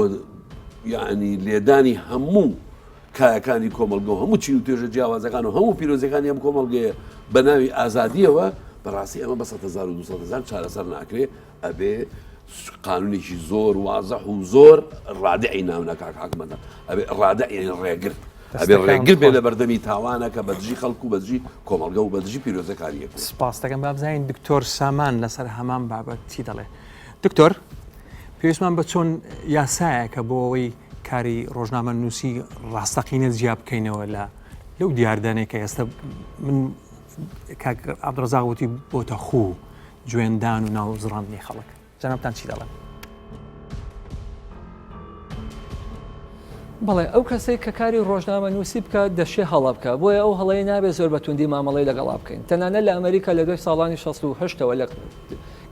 یعنی لێدانی هەموو کایەکانی کۆمەلگە و هەموو چی و توێژە جیاوازەکان و هەموو پیرۆزەکانی ئەم کۆمەڵگەیە بە ناوی ئازادیەوە بەڕاستی ئەمە بە 100,000 و 200,000 چارەسەر ناکرێ ئەبێ قانونێکی زۆر وازەح و زۆر ڕادعی ناونە کاکمەدە ئەبێ ڕادع یعنی ڕێگر ئەبێ ڕێگر بێ لە بەردەمی تاوانە کە بەدژی خەڵکو و بەدژی کۆمەڵگە و بەدژی پیرۆزەکاریە. سپاس دەکەم با بزانین دکتۆر سامان لەسەر هەمان بابەت چی دەڵێ. دکتۆر پێویستمان بە چۆن یاسایەکە بۆ ئەوەی کاری ڕۆژنامەنووسی ڕاستەقینە جیا بکەینەوە لەو دیاردانێک کە ئێستا من عەبدوڕەزاق وتی بۆتە خوو جوێندان و ناوزڕاندنی خەڵک جەنابتان چی دەڵێن؟ بەڵێ ئەو کەسێک کە کاری ڕۆژنامەنووسی بکە دەشێ هەڵە بکە بۆیە ئەو هەڵەیە نابێت زۆر بە توندی مامەڵەی لەگەڵا بکەین تەنانەت لە ئەمریکا لە دوای ساڵانی 68ەوە لە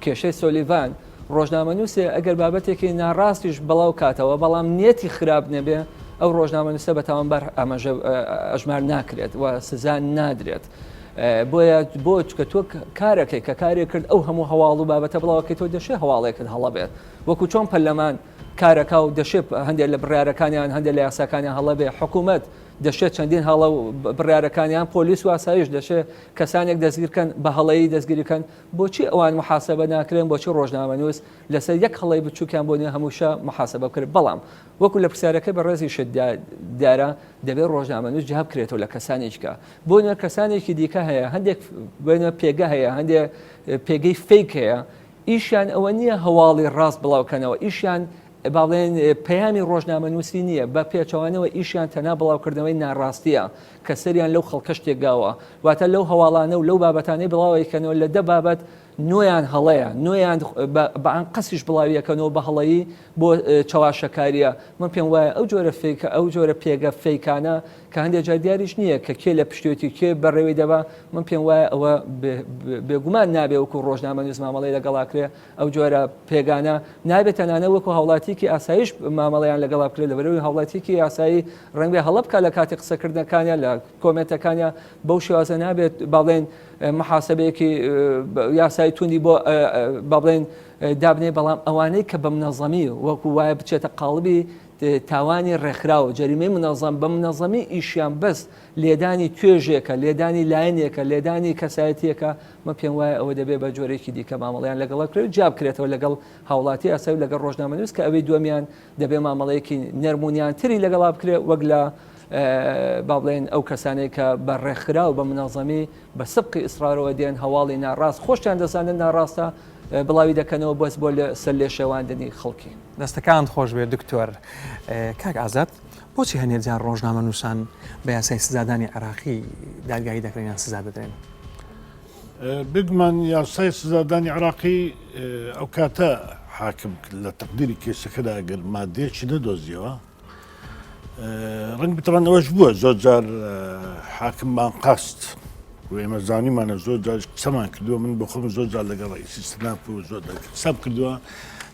کێشەی سۆلیڤان ڕۆژنامەنووسێ ئەگەر بابەتێکی ناڕاستیش بەڵاو کاتەوە بەڵام نیەتی خراپ نەبێ ئەو ڕۆژنامەنووسە بە تاوانبار ئەژمار ناکرێت و سزا نادرێت. بۆیە بۆ کە تۆ کارەکەی کە کارێک کرد ئەو هەموو هەواڵ و بابەتە بڵاوەکەی تۆ دەشێ هەواڵێکت هەڵە بێت وەکو چۆن پەرلەمان کارەکە و دەشێت هەندێک لە بڕیارەکانیان هەندێک لە یاساکانیان هەڵە بێ حکوومەت دەشێت چەندین هەڵە و بڕیارەکانیان پۆلیس و ئاسایش دەشێت کەسانێک دەستگیرکەن بە هەڵەیی دەستگیریکەن بۆچی ئەوان محاسبە ناکرێن بۆچی ڕۆژنامەنووس لەسەر یەک هەڵەی بچووکیان بۆ نیە هەمووشە محاسبە کرد بەڵام وەکو لە پرسیارەکە بە ڕێزی شتدارە دەبێت ڕۆژنامەنووس جواب بکرێتەوە لە کەسانێککە بۆ نوێ کەسانێکی دیکە هەیە هەندێک بێنە پێگە هەیە هەندێک پێگەی فیک هەیە ئیشیان ئەوە نییە هەواڵی ڕاست بڵاوکەنەوە ئیشیان باڵێن پەیامی ڕۆژنامەنووسی نییە بە پێچەوانەوە ئیشیان تەنا بڵاوکردنەوەی ناڕاستیە کە سەریان لەو خەڵکە شتێکگاوە واتە لەو هەواڵانە و لەو بابەتانەی بڵاویکەنەوە لە دە بابەت نوێیان هەڵەیە نوێیان بەعان قەسیش بڵاویەکەنەوە بە هەڵەیی بۆ چاواشەکاریە من پێم وایە ئەو جۆرە فیکە ئەو جۆرە پێگە فیکانە کە هەندێک جار دیاریش نییە کە کێ لە پشتێتی کێ بەڕێوەی دەبا من پێم وایە ئەوە بێگومان نابێ وەکو ڕۆژنامەنووس مامەڵەی لەگەڵاکرێ ئەو جۆرە پێگانە نابێت تەنانە وەکو هاوڵاتیکی ئاسایش مامەڵەیان لەگەڵا بکرێت لەبەرەوەی هاوڵاتیکی ئاسایی ڕەنگە هەڵە بکە لە کاتی قسەکردنەکانیان لە کۆمنتەکانیان بەو شێوازە نابێت باڵێن محاسبەیەکی یاسایی توندی بۆ باڵێن دابنێ بەڵام ئەوانەی کە بە منەظەمی وەکو وایە بچێتە قاڵبی تاوانی ڕێکخراوە جەریمەی منەظەم بە منەظەمی ئیشیان بەس لێدانی توێژێکە لێدانی لایەنێکە لێدانی کەسایەتیەکە مە پێم وایە ئەوە دەبێت بە جۆرێکی دیکە مامەڵیان لەگەڵا کرێت جاب کرێتەوە لەگەڵ هاوڵاتی ئاسایی لەگەڵ ڕۆژنامەنووس کە ئەوەی دووەمیان دەبێت مامەڵەیەکی نەرمونیان تری لەگەڵا بکرێت وەک لە با بڵێن ئەو کەسانەی کە بە ڕێکخرا و بە منەظەمی بە سبقی ئیسرارەوە دێن هەواڵی ناڕاست خۆشیان دەزانن ناڕاستە بڵاوی دەکەنەوە بەس بۆ لە سەر لێ شێواندنی خەڵکی دەستەکان خۆش بێت دکتۆر کاک ئازاد بۆچی هەنێک جار ڕۆژنامەنووسان بە یاسای سزادانی عێراقی دادگایی دەکرێنیان سزا بدرێن بگمان یاسای سزادانی عێراقی ئەو کاتە حاکم لە تەقدیری کێسەکەدا ئەگەر مادەیەکی نەدۆزیەوە ڕەنگ بتوان ئەوەش بووە زۆر جار حاکممان قاست و ئێمە زانیمانە زۆر جار قسەمان کردووە من بە خۆم زۆر جار لەگەڵ ڕئیسی سناپ و زۆر حساب کردووە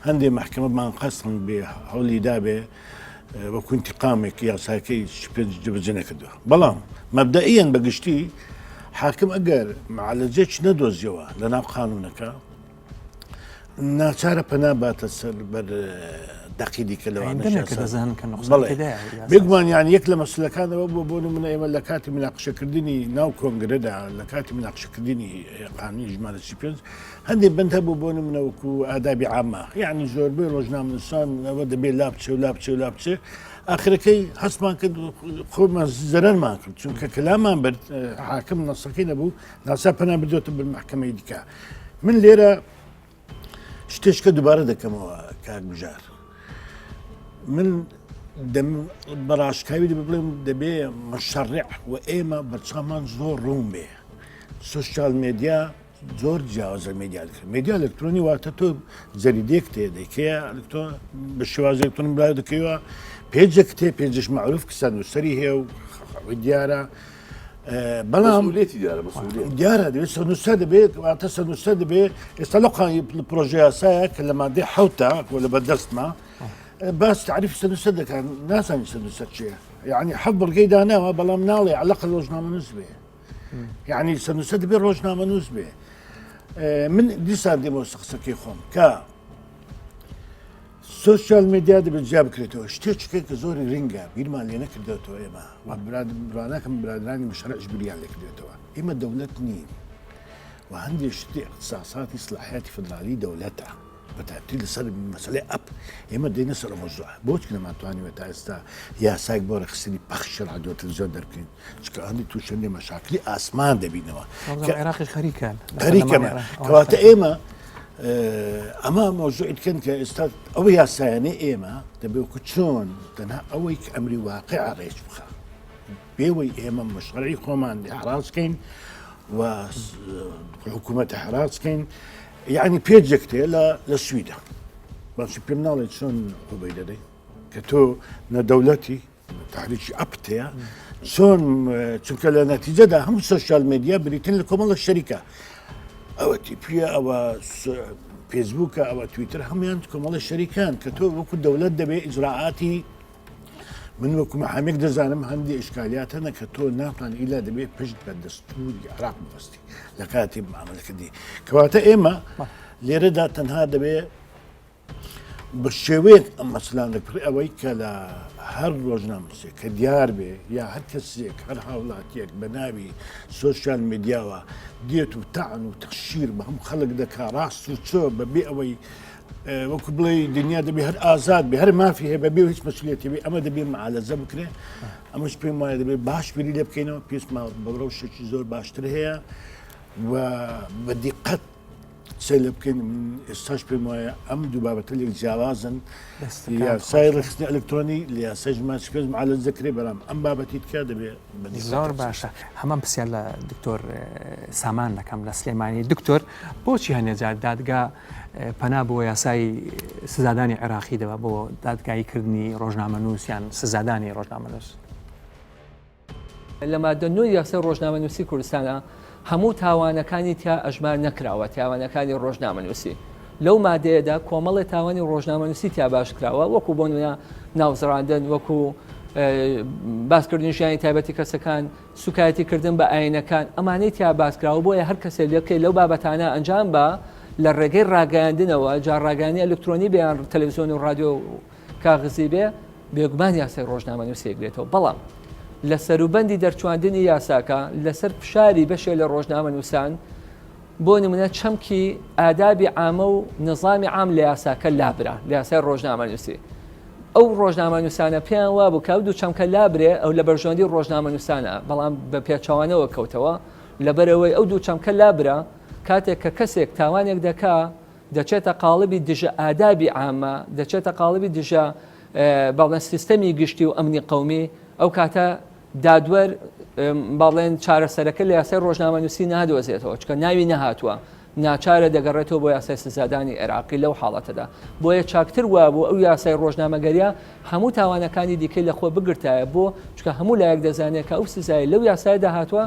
هەندێک محکمەمان قەستن بێ هەوڵی دابێ وەکو انتقامێک یاساکەی پێ جبەجێ نەکردووە بەڵام مەبدەئیەن بەگشتی حاکم ئەگەر معالەجێکی نەدۆزیەوە لە ناو قانونەکە ناچارە پەنا باتە سەر بەر دەقیدی کە دەمێک دەزانن کە نقصان بەڵێ تێدایە بگومان یان یەک لە مەسلەکانەوە بۆ منە ئێمە لە کاتی مناقشەکردنی ناو کۆنگرەدا لە کاتی مناقشەکردنی قانونی ژمارە 35 هەندێک بند هەبوو بۆ منەوەکو ئادابی عامە یعنی زۆربەی ڕۆژنامەنووسانەوە دەبێت لا بچێ و لا بچێ و لا بچێ ئاخرەکەی هەستمان کرد خۆمان زەرەرمان کرد چونکە کەلامان برد حاکم نەسەکەی نەبوو ناسا پەنا بدۆتە بر محکەمەی دیکە من لێرە شتێشکە دووبارە دەکەمەوە کاک بژار من بەڕاشکاوی بڵێم دەبێ مەشەڕع و ئێمە بەرچامان زۆر ڕوون بێ سوسیال مێدیا زۆر جیاوازە مێدیا ئەلکترۆنی واتە تۆ جەریدەیەک تێ دەکەیە بە شێوازی ئەلکترۆنی بڵاو دەکەیەوە پێجێک تێ پێجش معروف کە سەنووسەری هەیە و دیارە بەڵام دیارە دەبێت سەنووسە دەبێت واتە سەنووسە دەبێت ئێستا لە پرۆژه یاسایە کە لە مادەی حوتە لە بەردەستمە باس تعریف سەنووسە دەکەن ناسانی سەنووسە چیە یعنی حەب بڕگەی داناوە بەڵام ناڵێ عەلەق ڕۆژنامەنووس بێ یعنی سەنووسە دەبێت ڕۆژنامەنووس بێ من دیسان دێمەوە قسەکەی خۆم کە سوسیال مێدیا دەبێت جیا بکرێتەوە شتێکێک کە زۆری ڕینگە بیرمان لێ نەکردێتەوە ئێمە برانەکەم برادرانی مشەرعش بریان لێکردێتەوە ئێمە دەوڵەت نین و هەندێک شتی اختصاساتی سلاحیاتی فدرالی دەوڵەتە بەتابەتی لەسەر مەسەلەی ئەپ ئێمە دێنە سەر مۆزوع بۆچکە نەماتوانیوە تا ئێستا یاسایك بۆ ڕێخستنی پەخشی ڕادیۆ تەلەڤیزیۆن دەرکەین چکە هەندی تووشەندێ مەشاکلی ئاسمان دەبینەوە عێراقی خەریکان خەریکەمە کەواتە ئێمە ئەمە مۆزوعیتکەن کە ئێستا ئەوە یاسایانەی ئێمە دەبێت چۆن تەنها ئەوەی کە ئەمری واقع ڕێژ بخە بێوەی ئێمە مەشغەڵی خۆمان حراجکەین و حکوومەتە حراجکەین یعنی پێجێک تێ لە سویدە باسی پێم ناڵێت چۆن خۆبەی دەدەی کە تۆ نەدەوڵەتی تحریکی ئەپتەیە چۆن چونکە لە نەتیجەدا هەموو سوسیال مێدیا بریتن لە کۆمەڵە شەریکە ئەوە تیپیە ئەوە فێسبووکە ئەوە تویتر هەمویان کۆمەڵە شەریکان کە تۆ وەکو دەوڵەت دەبێت ئیجراعاتی من وەکو محامێک دەزانم هەندی ئشکالیات هەنە کە تۆ ناتوان ئیلا دەبێت پشت بە دەستوری عراق ببەستی لە کاتی معاملەکردی کەواتە ئێمە لێرەدا تەنها دەبێت بە شێوەیەک ئەم مەسلان دەکڕی ئەوەی کە لە هەر ڕۆژنامەسێک کە دیار بێ یا هەر کەسێک هەر هاوڵاتیەک بە ناوی سوسیال مێدیاوە دێت و تاعن و تەخشیر بە هەموو خەڵک دەکا ڕاست و چۆ بەبێ ئەوەی وەکو بڵێ دنیا دەبێ هەر ئازاد بێ هەر مافی هەیە بەبێ هیچ مەسئولیەتی بێ ئەمە دەبێ معالەزە بکرێ ئەمەش پێم وایە دەبێت باش بیری لێ بکەینەوە پێشما بەڕە و شێکی زۆر باشتر هەیە و بە دیقەت سەی لێ بکەین ئێستاش پێم وایە ئەم دوو بابەتە لێک جیاوازن یاسای ڕێخستنی ئەلکترۆنی لە یاسای ژمارە پێش معالەزە کرێ بەڵام ئەم بابەتی تکا دەبێت زۆر باشە هەمان پرسیار لە دکتۆر سامان دەکەم لە سلێمانی دکتۆر بۆچی هەنێ جار دادگا پەنا بۆ یاسای سزادانی عێراقی دەوە بۆ دادگاییکردنی ڕۆژنامەنووسیان سزادانی ڕۆژنامەنووس لە مادە 9 یاسای ڕۆژنامەنووسی کوردستانە هەموو تاوانەکانی تیا ئەژمار نەکراوە تاوانەکانی ڕۆژنامەنووسی لەو مادەیەدا کۆمەڵی تاوانی ڕۆژنامەنووسی تیا باش کراوە وەکو بۆ نمونە ناوزڕاندن وەکو باسکردنی ژیانی تایبەتی کەسەکان سوکایەتیکردن بە ئاینەکان ئەمانەی تیا باسکراوە بۆیە هەر کەسێک لێبکەی لەو بابەتانە ئەنجام بە لە ڕێگەی ڕاگەاندنەوە جار ڕاگەانی ئەلکترۆنی بێیان تەلەڤیزیۆن و رادیۆ کاغزی بێ بێگومان یاسای ڕۆژنامەنووسێک بێتەوە بەڵام لە سەروبەندی دەرچواندنی یاساکە لەسەر فشاری بەشێ لە ڕۆژنامەنووسان بۆ نمونە چەمکی ئادابی عامە و نظامی عام لە یاساکە لابرا لە یاسای ڕۆژنامەنووسی ئەو ڕۆژنامەنووسانە پێیان وا بوو کەوت و چەمکە لابرێ ئەو لە بەرژۆندی ڕۆژنامەنووسانە بەڵام بە پێچەوانەوە کەوتەوە لەبەرەوەی ئەو دوو چەمکە لابرا کاتێک کە کەسێک تاوانێک دەکا دەچێتە قاڵبی دژە ئادابی عامە دەچێتە قاڵبی دژە باڵێن سیستەمی گشتی و ئەمنی قەومی ئەو کاتە دادوەر باڵێن چارەسەرەکە لە یاسای ڕۆژنامەنووسی نادۆزێتەوە چکە ناوی نەهاتووە ناچارە دەگەڕێتەوە بۆ یاسای سزادانی عێراقی لەو حاڵەتەدا بۆیە چاکتر وە بۆ ئەو یاسای ڕۆژنامەگەریە هەموو تاوانەکانی دیکەی لەخۆ بگرتایە بۆ چکە هەموو لایەک دەزانێت کە ئەو سزای لەو یاسایدا هاتووە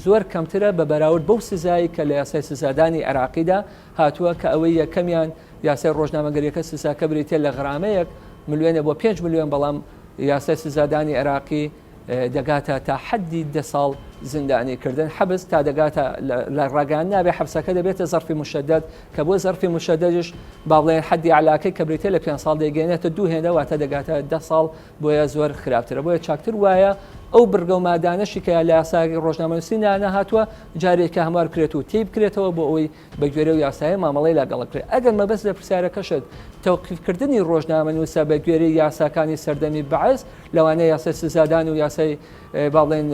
زۆر کەمترە بە بەراورد بەو سزایی کە لە یاسای سزادانی عێراقیدا هاتووە کە ئەوەی یەکەمیان یاسای ڕۆژنامەگەریەکە سزاکە بریتێ لە غرامەیەک ملیۆنە بۆ 5 ملیۆن بەڵام یاسای سزادانی عێراقی دەگاتە تا حەدی 10 ساڵ زیندانیکردن حەبس تا دەگاتە لە ڕاگەیان نابێ حەبسەکە دەبێتە زەرفی مشدد کە بۆ زەرفی مشددش با بڵێن حەدی علاکەی کە بریتە لە 5 ساڵ دەگەێنێتە 2 هێندە واتە دەگاتە 10 ساڵ بۆیە زۆر خراپترە بۆیە چاکتر وایە ئەو بڕگە و مادانەشی کە لە یاسای ڕۆژنامەنووسی نەهاتووە جارێکە هەموار بکرێت و تێی بکرێتەوە بۆ ئەوی بە گوێرە و یاسای مامەڵەی لەگەڵکرێت ئەگەر مەبەست لە پرسیارەکەشت تەوقیفکردنی ڕۆژنامەنووسە بە گوێرەی یاساکانی سەردەمی بەعز لەوانەیە یاسای سزادان و یاسای باڵێن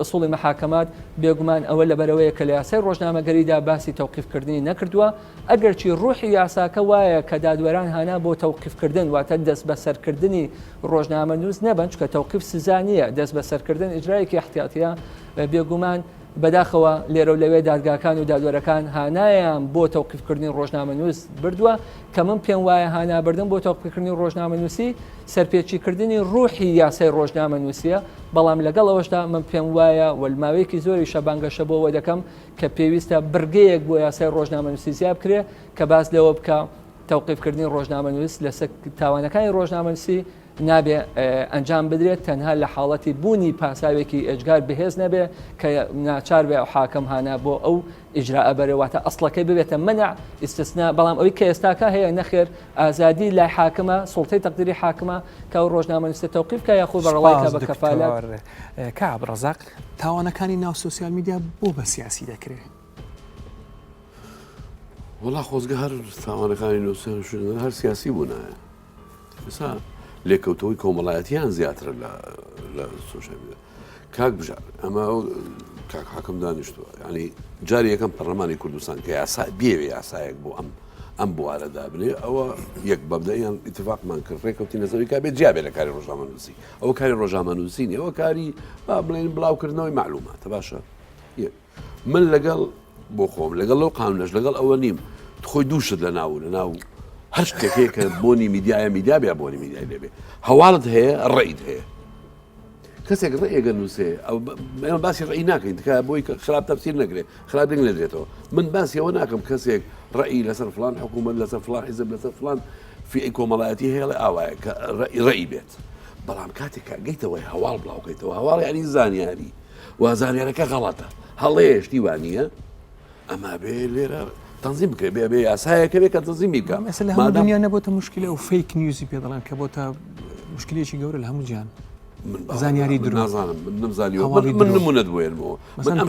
ئوسوڵی مەحاکەمات بێگومان ئەوە لەبەرەوەیە کە لە یاسای ڕۆژنامەگەریدا باسی تەوقیفکردنی نەکردووە ئەگەرچی ڕوحی یاساکە وایە کە دادوەران هانا بۆ تەوقیفکردن واتە دەست بەسەرکردنی ڕۆژنامەنووس نەبن چکە تەوقیف سزا نییە دەست بەسەرکردن ئیجرایەکی احتیاتیە بێگومان بەداخەوە لێرە و لەوێ دادگاکان و دادوەرەکان هانایان بۆ تەوقیفکردنی ڕۆژنامەنووس بردووە کە من پێم وایە هانابردن بۆ تەوقیفکردنی ڕۆژنامەنووسی سەرپێچیکردنی ڕوحی یاسای ڕۆژنامەنووسیە بەڵام لەگەڵەوەشدا من پێم وایە وەلماوەیەکی زۆری شەبانگەشە بۆەوە دەکەم کە پێویستە برگەیەک بۆ یاسای ڕۆژنامەنووسی زیاد بکرێ کە باس لەوە بکە تەوقیفکردنی ڕۆژنامەنووس لەسەر تاوانەکانی ڕۆژنامەنووسی نابێ ئەنجام بدرێت تەنها لە حاڵەتی بوونی پاساوێکی ئەجگار بەهێز نەبێ کە ناچار بێ حاکم هانا بۆ ئەو ئیجراءە بەرەواتە ئەسڵەکەی ببێتە منع ئیستثنا بەڵام ئەوەی کە ئێستاکە هەیە نەخێر ئازادی لای حاکمە سوڵتەی تەقدیری حاکمە کە ئەو ڕۆژنامەنووسە تەوقیفکە یاخۆ بەڕەڵایکە بە کەفالەت کعب ڕەزاق تاوانەکانی ناو سوسیال میدیا بۆ بە سیاسی دەکرێت وڵا خۆزگە هەر تاوانەکانی نووسێن هەر سیاسی بوونایە ئێستا لێکەوتەوەی کۆمەڵایەتیان زیاتر لە سوشیال میدیا کاک بژار ئەمە کاک حاکم دانیشتووە ینی جاری یەکەم پەرلەمانی کوردستان کە بێوێ یاسایەک بۆ ئەم بوارەدا بنێ ئەوە یەک بەبدەیان ئیتفاقمان کرد ڕێکەوتی نەزەوی کا بێت جیابێ لە کاری ڕۆژنامەنووسی ئەوە کاری ڕۆژنامەنووسی نیە ئەوە کاری با بڵێن بڵاوکردنەوەی معلوماتە باشە من لەگەڵ بۆ خۆم لەگەڵ ئەو قانونەش لەگەڵ ئەوە نیم خۆی دووشت لە ناو هەر شتێکەیە کە بۆنی میدیایە میدیا بێ بۆنی میدیای لێبێ هەواڵت هەیە ڕێیت هەیە کەسێک ڕێگە نووسێ ئەو باسی ڕێی ناکەین کە بۆی خراپ تەفسیر نەکرێت خراپ دەنگ لێدرێتەوە من باسی ئەوە ناکەم کەسێک ڕێی لەسەر فلان حکوومەت لەسەر فلان حیزب لەسەر فلان فی کۆمەڵایەتی هەیە لە ئاوایە کە ڕێی بێت بەڵام کاتێک گەیتەوەی هەواڵ بڵاوکەیتەوە هەواڵ ینی زانیاری و زانیارەکە غەڵەتە هەڵەیەشتی وانە ئەما بێ لێرە تەنزیم بکە بێ یاسایەکە بێ کە تەنزیمی بکە مەسەلا لە هەموو دنیا نەبووتە مشکلە و فیک نیوزی پێ دەڵێن کە بۆتە مشکلێکی گەورە لە هەموو جیان زانیاری درۆ نازانم من نمزانیەوە من نمونەت بۆێنمەوە من ئەم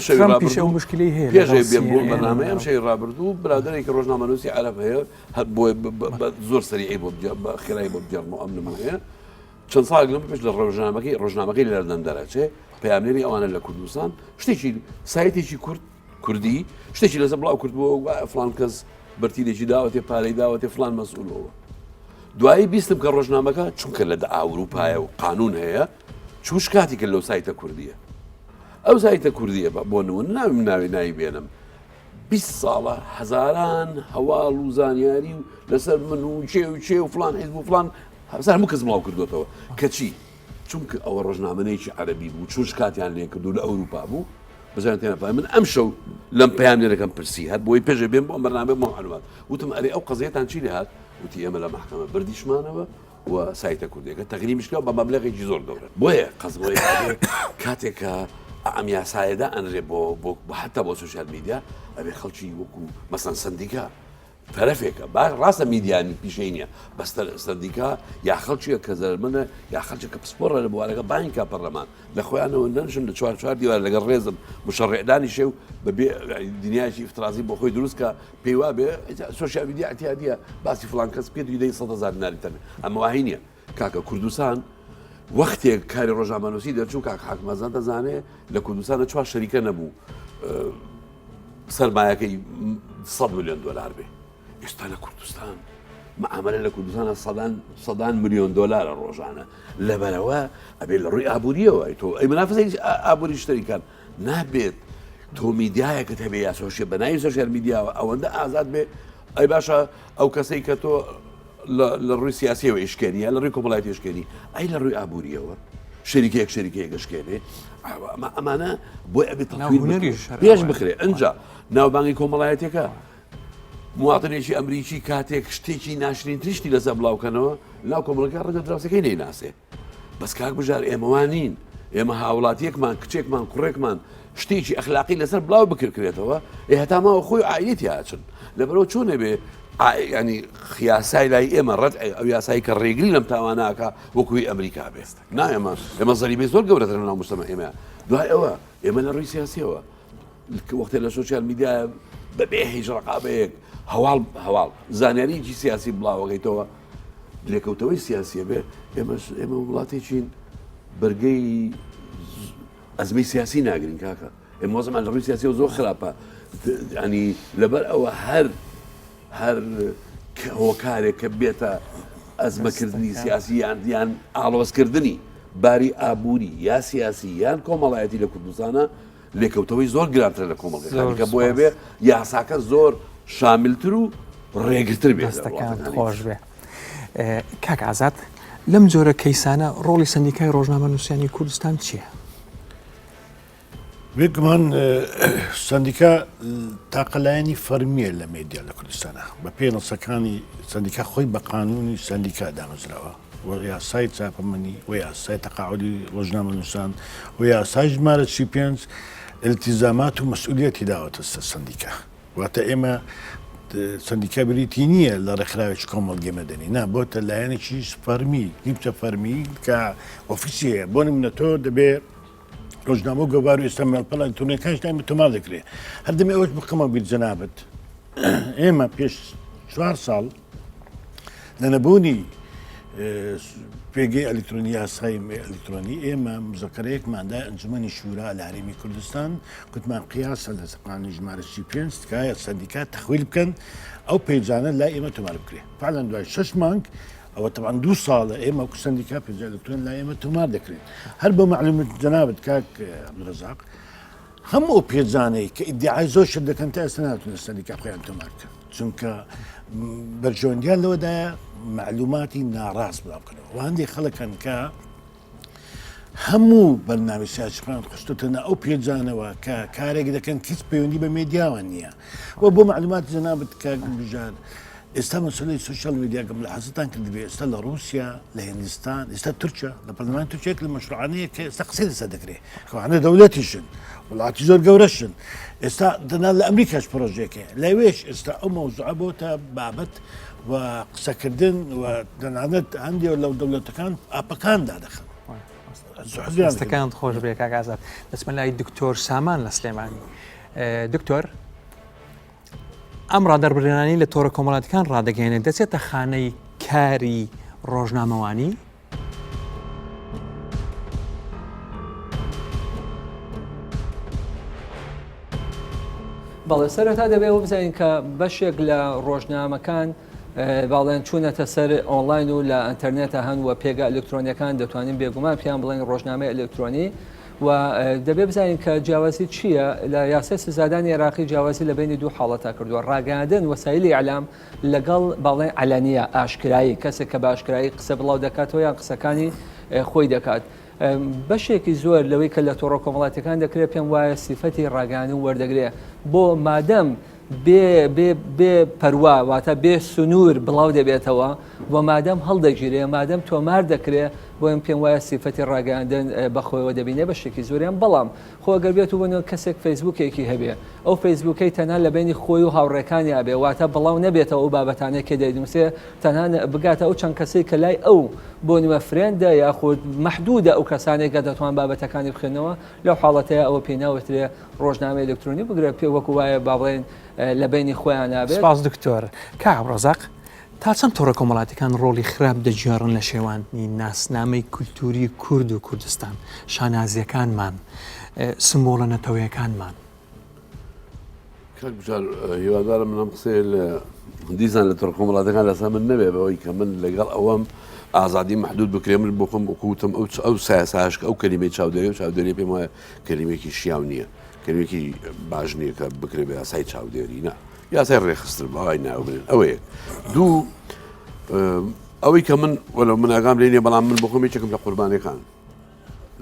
شەوی مشکلی هەیە پێشێ بێن بۆ بەنامە ئەم شەی ڕابردوو برادێکی ڕۆژنامەنووسی عەرەب هەیە بۆ زۆر سەریعی بۆ خێرایی بۆ بجەڕمەوە ئەم نمونەیە چەند ساڵێک لەم پێش لە ڕۆژنامەکەی لە لەندەن دەرەچێ پەیامنێری ئەوانە لە کوردستان شتێکی سایتێکی کوردی شتێکی لەسەر بڵاو کردبووە فلان کەس بەرتیلێکی داوەتێ پارەی داوەتێ فلان مەسئولەوە دوایی بیستم کە ڕۆژنامەکە چونکە لە ئاوروپایە و قانون هەیە چوش کاتی کە لەو سایتە کوردیە ئەو سایتە کوردیە بۆ نمونە ناوی ناوی نایی بێنم 20 ساڵە هەزاران هەواڵ و زانیاری و لەسەر من و چێ و فلان حیزب و فلان هەموو کەس بڵاو کردوێتەوە کەچی چونکە ئەوە ڕۆژنامەیەکی عەرەبی بوو چوش کاتیان لێ کردو لە ئەوروپا بوو بەزیان تێنەپای من ئەم شەو لەم پەیامنێرەکەم پرسی هەر بۆی پێشە بێن بۆ بەرنامە معلومات وتم ئەرێ ئەو قەزیەتان چی لێ هات وتی ئێمە لە محکەمە بردیشمانەوە و سایتە کوردیەکە تەغریمیشکە بە مەبلەغێکی زۆر گەورە بۆیە قەزبۆی کاتێککە ئەم یاسایەدا ئەنرێ بۆ حتا بۆ سوشیال میدیا ئەبێ خەڵکی وەکو مەسەن سندیکا تەرەفێکە ڕاستە میدیانی پیشەی نییە بەستە سندیکا یا خەڵکیە کە زەرمنە یا خەڵکێکە پسپۆڕە لە بوارەکە بانکا پەرلەمان لە خۆیانەوە نەنشن لە چوار دیوار لەگەڵ ڕێزم مشەڕێدانی شێو بەبێ دنیایکی ئفترازی بۆ خۆی دروستکە پێی وا بێ سوشیال میدیا احتیادیە باسی فلان کەس پێ دوی 100,000 دیناری تەنێ ئەمە وای نییە کاکە کوردستان وەختێک کاری ڕۆژنامەنووسی دەرچوو کاک حاکمەزان دەزانێ لە کوردستانە چوار شەریکە نەبوو سەرمایەکەی 100 میلیۆن دلار بێ ئێستا لە کوردستان معاملە لە کوردستانە سەدان میلیۆن دلارە ڕۆژانە لەبەرەوە ئەبێ لە ڕووی ئابوووریەوە تۆ ئەی منافزەی ئابووری شتەریکان نابێت تۆ میدیایەکەت هەبێ یا سۆشیال بەناوی سۆشیال میدیاوە ئەوەندە ئازاد بێ ئەی باشە ئەو کەسەی کە تۆ لە ڕووی سیاسیەوە ئشکێنیە لە ڕووی کۆمەڵایەتی ئشکێنی ئەی لە ڕووی ئابوووریەوە شەریکەیەک شکێنێ ئەمانە بۆی ئەبێت پێش بخرێ ئەنجا ناوبانگی کۆمەڵایەتەکە مواتنێکی ئەمریکی کاتێک شتێکی ناشرین تریشتی لەسەر بڵاوکەنەوە لاو کۆمەڵەکە ڕێگە دراوسەکەی نەیناسێ بەس کاک بژار ئێمەوانین ئێمە هاوڵاتیەکمان کچێکمان کوڕێکمان شتێکی ئەخلاقی لەسەر بڵاو بکردێتەوە هەتا ماوە خۆی عائیلەتی هاچن لەبەرەوە چۆنە بێ ینی خیاسای لای ئێمە ڕەت ئەو یاسایی کە ڕێگری لەم تاواناکە وەکوی ئەمریکا بێست ئێمە زەریبێ زۆر گەورەتر لە ناو مجتەمع ئێمە دوای ئەوە ئێمە لە ڕووی سیاسیەوە وەختێ لە سوسیال میدیا بەبێ هیچ ڕقابەیەک هەواڵ زانیاریی سیاسی بڵاوەکەیتەوە لێکەوتەوەی سیاسیە بێ ئێمە وڵاتێکین بەرگەی ئەزمەی سیاسی ناگرین کاکە ئێمە زەمان لە ڕووی سیاسیەوە زۆر خراپە ینی لەبەر ئەوە هەر هۆکارێک کە بێتە ئەزمەکردنی سیاسی یان ئاڵۆزکردنی باری ئابووری یا سیاسی یان کۆمەڵایەتی لە کوردستانە لێکەوتەوەی زۆر گرانتر لە کۆمەڵگەکە بۆیە بێ یاساکە زۆر شاملتر و ڕێگرتر بێ خۆش بێ کاک ئازاد لەم جۆرە کەیسانە ڕۆڵی سندیکای ڕۆژنامە نووسانی کوردستان چییە؟ بێگومان سندیکا تاقەلایەنی فەرمیە لە مێدیا لە کوردستانە بە پێنەسەکانی سندیکا خۆی بە قانونی سندیکا دامەزراوە و یاسای چاپەمەنی و یاسای تەقاعودی ڕۆژنامە نووسان و یاسای ژمارە 35 التیزامات و مەسئولیەتی داوەتە سندیکا واتە ئێمە سندیکا بریتی نییە لە ڕێکخراوێکی کۆمەڵگەی مەدەنی نا بۆتە لایەنێکی فەرمی نیمچە فەرمی کە ئۆفیسی هەیە بۆ نمونە تۆ دەبێت ڕۆژنامە و گەوبار و ئێستا مێڵپەڵ تونەکانش دایمە تۆمار دەکرێت هەردەمێ ئەوش بخەمە بیر جەنابەت ئێمە پێش 4 ساڵ لە نەبوونی پێگەی ئەلکترۆنی یاسای ئەلکترۆنی ئێمە مزەکەرەیەکماندا ئەنجومەنی شورا لە هەرێمی کوردستان گوتمان قیاسە لە زەقانی ژمارە 35 تکایە سەندیکات تەخویل بکەن ئەو پێیجانە لای ئێمە تۆمار بکرێت فعلەن دوای 6 مانگ ئەوە طبعاً 2 ساڵە ئێمە وەکو سەندیکا پێیجا ئەلکترۆن لای ئێمە تۆمار دەکرێت هەر بە معلومات جەنابەت کاک عەبدوڕەزاق هەموو پێجانەی کە ئیدعای زۆر شت دەکەن تا ئێستا ناتوانن سەندیکا خۆیان تۆمار بکەن چونکە بەرژەوەندیان لەوەدایە معلوماتی ناڕاست بڵاو بکەنەوە و هەندێک خەڵکن کە هەموو بەرنامەی سیاسییان خستوتەنە ئەو پێجانەوە کە کارێک دەکەن کەس پەیوەندی بە مێدیاوان نییە و بۆ معلوماتی جەنابەت کاک بژار ئێستا مەسەلەی سوشیال میدیا گەم لە حەزتان کردبێ ئێستا لە رووسیا لە هندستان ئێستا تورکیا لە پەرلەمانی تورکیەک لە مەشروعانەیە کە ئێستا قسەی لەسەر دەکرێت کەوانە دەوڵەتیشن وڵاتی زۆر گەورەشن ئێستا دەنا لە ئەمریکاش پرۆژێکێ لەوێش ئێستا ئەو مەوزوعە بۆتە بابەت و قسەکردن و دەنانەت هەندێک لەو دەوڵەتەکان ئاپەکاندا دەخن دەستەکانت خۆش بێ کاک ئازاد دەچمە لای دکتۆر سامان لە سلێمانی دکتۆر ئەم ڕادەربرێنانی لە تۆڕە کۆمەڵاتەکان ڕادەگەێنێت دەچێتە خانەی کاری ڕۆژنامەوانی بەڵێ سەرەتا دەبێت و بزانین کە بەشێک لە ڕۆژنامەکان باڵێن چوونەتە سەر ئۆنلاین و لە ئەتەرنێتە هەن و پێگە ئەلکترۆنیەکان دەتوانین بێگومان پێیان بڵێن ڕۆژنامەی ئەلکترۆنی و دەبێت بزانین کە جیاوازی چییە لە یاسای سزادانی عێراقی جیاوازی لە بینی دوو حاڵەتا کردووە ڕاگەاندن وەسایلی ئیعلام لەگەڵ باڵێن عەلەنیە ئاشکرایی کەسێک کە بە ئاشکرایی قسە بڵاو دەکاتەوە یان قسەکانی خۆی دەکات بەشێکی زۆر لەوەی کە لە تۆڕە کۆمەڵاتیەکان دەکرێت پێم وایە سیفەتی ڕاگەاندن وەردەگرێت بۆ مادەم بێ پەروا واتە بێ سنوور بڵاو دەبێتەوە و مادەم هەڵدەگیرێ مادەم تۆمار دەکرێت بۆیم پێم وایە سیفەتی ڕاگەاندن بەخۆیەوە دەبینێ بەشێکی زۆریان بەڵام خۆگەر بێت و بنەوە کەسێک فەیسبوکێکی هەبێ ئەو فەیسبوکەی تەنها لە بینی خۆی و هاوڕێکانی ئابێ واتە بڵاو نەبێتەوە ئەو بابەتانەیە کە دەیدوسێ تەنها بگاتە ئەو چەند کەسەی کە لای ئەو بۆ نیمە فرێندە یاخود مەحدودە ئەو کەسانێک کە دەتوان بابەتەکانی بخێنەوە لەو حاڵەتەیە ئەوە پێی ناوترێ ڕۆژنامە ئەلکترۆنی بگرێت پێ وەکو وایە با بڵێن لە بینی خۆیان نابێت سپاس دکتۆر کاک عەبدوڕەزاق تا چەند تۆڕە کۆمەڵاتیەکان ڕۆڵی خراپ دەجێڕن لە شێوانی ناسنامەی کولتوری کورد و کوردستان شانازیەکانمان سمبۆڵە نەتەوەیەکانمان کاک بژار هیوادارم منم قسەی لە دیسان لە تۆڕە کۆمەڵاتیەکان لەسەر من نەبێ بەوەی کە من لەگەڵ ئەوەم ئازادی محدود بکرێ من بۆ خۆم وەکوتم ئەو سایاساش ئەو کەلیمەی چاودێری و چاودێری پێم وایە کەلیمێکی شیاو نییە کەلیمێکی باش نییە کە بکرێ بە یاسای چاودێری نا یاسای ڕێخستر بەوای ناوبرێن ئەوەیە دوو ئەوەی کە من وەلە مناگام لێ نیە بەڵام من بۆ خۆم یەکێکم لە قوربانیەکان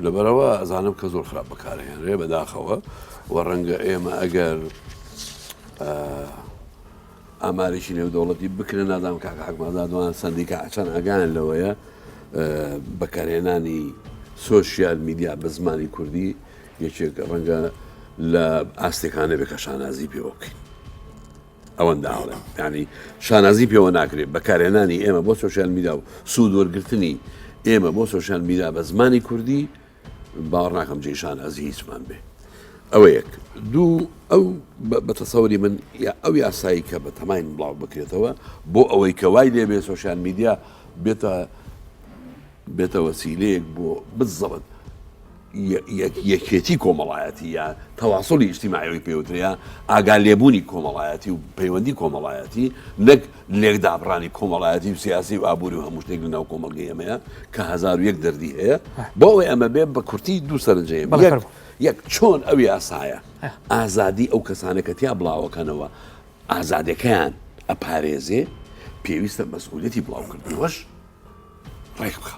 لەبەرەوە ئەزانم کە زۆر خراپ بەکارهێنرێ بەداخەوە و ڕەنگە ئێمە ئەگەر ئامارێکی نێودەوڵەتی بکرێن نادام کاک حەکمەزاد دوان سەندیکا چەند ئەگان لەوەیە بەکارهێنانی سۆشیال میدیا بە زمانی کوردی یەکێک ڕەنگە لە ئاستێکانە بێ کە شانازی پێوە بکەین ئەوەندە ئاڵێم ینی شانازی پێوە ناکرێت بەکارهێنانی ئێمە بۆ سۆشیال میدیا و سوود وەرگرتنی ئێمە بۆ سۆشیال میدیا بە زمانی کوردی باوەڕ ناکەم جێی شانازی هیچمان بێ ئەوە یەک دوو ئەو بەتەسەوری من ئەو یاسایی کە بە تەماین بڵاو بکرێتەوە بۆ ئەوەی کە وای لێبێ سۆشیال میدیا بێتە وەسیلەیەک بۆ بزەڵت یەکێتی کۆمەڵایەتی یا تەواصلی ئیجتیماعیەوەی پێوتریا ئاگال لێبوونی کۆمەڵایەتی و پەیوەندی کۆمەڵایەتی نەک لێکدابڕانی کۆمەڵایەتی و سیاسی و ئابووری و هەموو شتێک لەناو کۆمەڵگەی ئەمەیە کە 1001 دەردی هەیە بۆ ئەوەی ئەمە بێ بە کورتی دوو سەرنجەیە یەک چۆن ئەو یاسایە ئازادی ئەو کەسانە کە تیا بڵاوەکەنەوە ئازادەکەیان ئەپارێزێ پێویستە مەسئولیەتی بڵاوکردنەوەش ڕێک بخە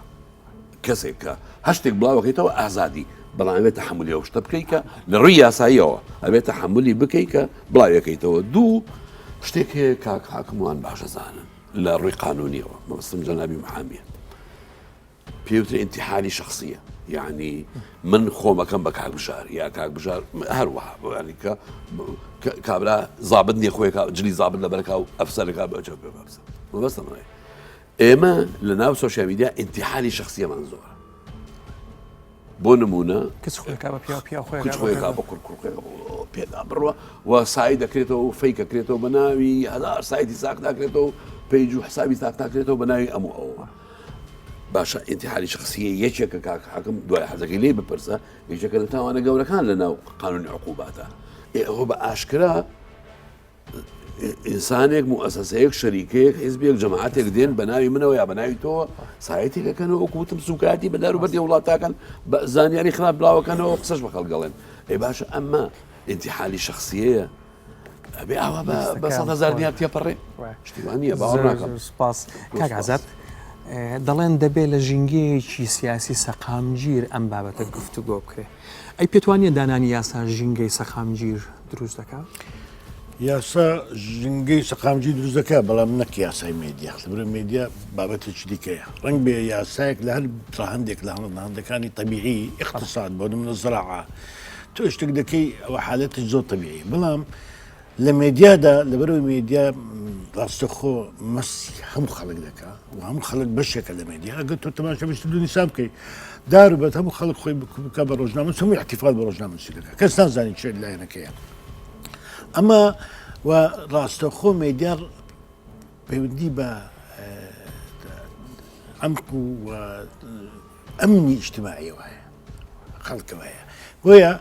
کەسێک کە هەشتێک بڵاوەکەیتەوە ئازادی بەڵام ئەوێت تەحملی ئەو شتە بکەیت کە لە ڕووی یاساییەوە ئەوێت تەحملی بکەیت کە بڵاوەکەیتەوە دوو شتێک هەیە کاک حاکموان باشەزانن لە ڕووی قانونیەوە مەبەستم جەنابی محامیە پێوترە ئینتیحالی شخصیە یعنی من خۆمەکەم بە کاکبژار یا کاکبژار هەروەها ینی کە کابرا زابط نیە خۆی جلی زابط لەبەرکا و ئەفسەرەکە بەجە پێ بەبسە مەبەستم ئێمە لە ناو سۆشیال میدیا ئینتیحالی شخصیەمان زۆرە بۆ نمونە کەس خۆیکا بە پیا خۆیکا بە کوڕکوڕ پێدا بڕوە و سای دەکرێتەوە و فەیکەکرێتەوە بە ناوی هزار سایتی ساک ناکرێتەوە پێیج و حسابی ساک ناکرێتەوە بە ناوی ئەموو ئەوە باشە ئینتیحالی شخصیە یەکێکە کاک حاکم دوای حەزەکەی لێ بپرسە یەکێکە لە تاوانە گەورەکان لە ناو قانونی عقوباتە ئەوە بە ئاشکرا ئینسانێک مؤسسەیەک شەریکەیەک حیزبێک جەماعەتێک دێن بە ناوی منەوە یا بە ناوی تۆ سایەتێکەکەنەوە وەکوتم سوکاتی بە داروبەری وڵاتاکەن بە زانیاری خراپ بڵاوەکەنەوە قسەش بە خەڵگەڵێن باشە ئەمە ئینتیحالی شخصیەیە ئەبێ ئەوە بە 100,000 دیار تێپەڕێ شتیوان نییە باوەڕ ناکەم سپاس کاک ئازاد دەڵێن دەبێت لە ژینگەیەکی سیاسی سەقامگیر ئەم بابەتە گفتوگۆ بکرێ ئەی پێتوانیە دانانی یاسا ژینگەی سەقامگیر دروست دەکات یاسا ژینگەی سەقامگیر دروست دەکات بەڵام نەک یاسای میدیا لەبەرەوەی میدیا بابەتێکی دیکەیە ڕەنگ بێ یاسایەک لە هەر هەندێک لە هەندەکانی طبیعی اقتصاد بۆ نمونە زراعە تۆ شتێک دەکەی ئەوە حالەتش زۆر طبیعی بەڵام لە میدیادا لەبەرەوەی میدیا ڕاستەخۆ مەسی هەموو خەڵک دەکات و هەموو خەڵک بەشێکە لە میدیا ئەگەر تۆ تەماشا بەشت دوو نیسا بکەیت داروبەت هەموو خەڵک خۆی بکە بە ڕۆژنامە هەمووی احتیفال بە ڕۆژنامە نووسی دەکات کەس نازانی چێ لایەنەکەیە ئەمە و ڕاستەخۆ میدیا پەیوەندی بە عەمق و ئەمنی ئیجتیماعیەوە هەیە خەڵکەوە هەیە بۆیە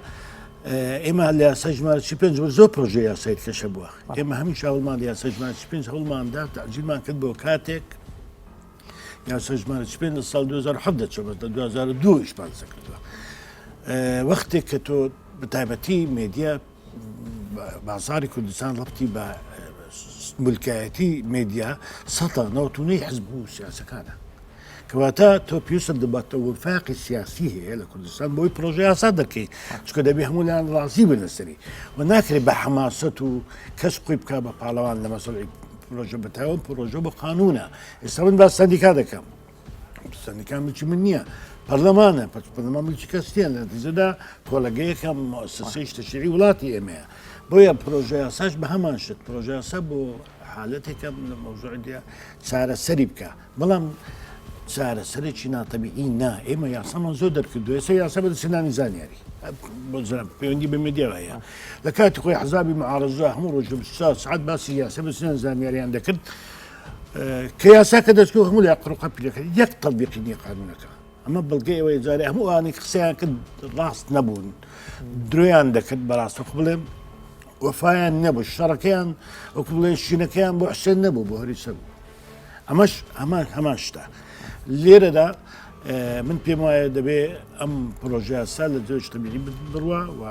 ئێمە لە یاسا ژمارە 5 زۆر پرۆژە یاسایت کەشە بووە ئێمە هەمیش هەوڵمان لە یاسا ژمارە 5 هەوڵماندا تەعجیلمان کرد بۆ کاتێک یاسا ژمارە 5 لە ساڵ 2007 دەچێت 2002 ئیشپانسە کردووە وەختێک کە تۆ بەتایبەتی میدیا بازاری کوردستان ڕەبتی بە مولکایەتی میدیا سەتە نەوتونەی حزب و سیاسەکانە کەواتە تۆ پێویستە دەباتە وفاقی سیاسی هەیە لە کوردستان بۆی پرۆژە یاسا دەکەی چکە دەبێ هەموویان ڕازی بن لەسەری و ناکرێت بە حەماسەت و کەس خۆی بکە بە پاڵەوان لە مەسەڵی پرۆژە بەتاوە پرۆژە بە قانونە ئێستا من با سەندیکا دەکەم سەندیکا ملکی من نییە پەرلەمانە پەرلەمان ملکی کەسیان لە نتیجەدا کۆلەگەیەکم مؤسسەی تەشریعی وڵاتی ئێمەیە بۆیە پرۆژە یاساش بە هەمان شت پرۆژە یاسا بۆ حالەتێکم لە مەوزوعی چارەسەری بکە بەڵام چارەسەرێکی ناتەبیعی نا ئێمە یاسامان زۆر دەرکردووە ئێستا یاسا بە سنانی زانیاری بۆ پەیوەندی بە میدیا هەیە لە کاتی خۆی حزابی معارەزە هەموو ڕۆژ سعات باسی یاسا بە سنان زانیاریان دەکرد کە یاسا کە دەستکەوت هەموو لای قڕوقە پیلەکەی یەک تەطبیقی نییە قانونەکە ئەمە بەڵگەی ئەوەی جارێ هەموو ئەوانەی قسەیان کرد ڕاست نەبوون درۆیان دەکرد بەڕاستە بڵێم وەفایان نەبوو شەڕەکەیان وەکو بڵێ شینەکەیان بۆ حسێن نەبوو بۆ هەریسە بوو ئەمەش هەمان شتە لێرەدا من پێم وایە دەبێ ئەم پرۆژە یاسا لە جۆش تەبیری بڕوە و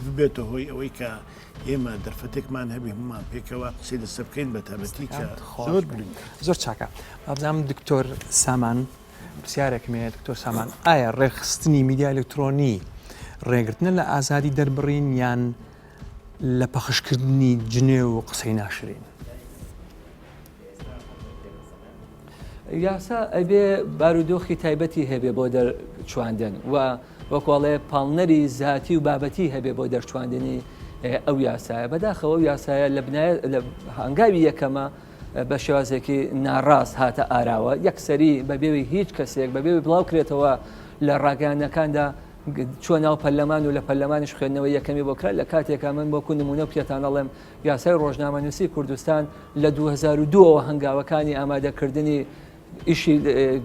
ببێتە هۆی ئەوەی کە ئێمە دەرفەتێکمان هەبی هەمومان پێکەوە قسەی لەسەر بکەین بە تایبەتی کە زۆر چاکە بابزانم دکتۆر سامان پرسیارێکمێ دکتۆر سامان ئایا ڕێخستنی میدیا ئەلکترۆنی ڕێگرتنە لە ئازادی دەربڕین یان لە پەخشکردنی جنێ و قسەی ناشرین یاسا ئەبێ بارودۆخی تایبەتی هەبێ بۆ دەرچواندن و وەکوڵێ پاڵنەری زیاتی و بابەتی هەبێ بۆ دەرچواندنی ئەو یاسایە بەداخەوە یاسایە لە هەنگاوی یەکەمە بە شێوازێکی ناڕاست هاتە ئاراوە یەکسەری بەبێوی هیچ کەسێک بەبێوی بڵاو کرێتەوە لە ڕاگەیانەکاندا چوە ناو پەرلەمان و لە پەرلەمانیش خوێندنەوە یەکەمی بۆ کرا لە کاتێکا من بۆکو نمونە پێتانەڵێم یاسای ڕۆژنامەنووسی کوردستان لە 2002ەوە هەنگاوەکانی ئامادەکردنی ئیشی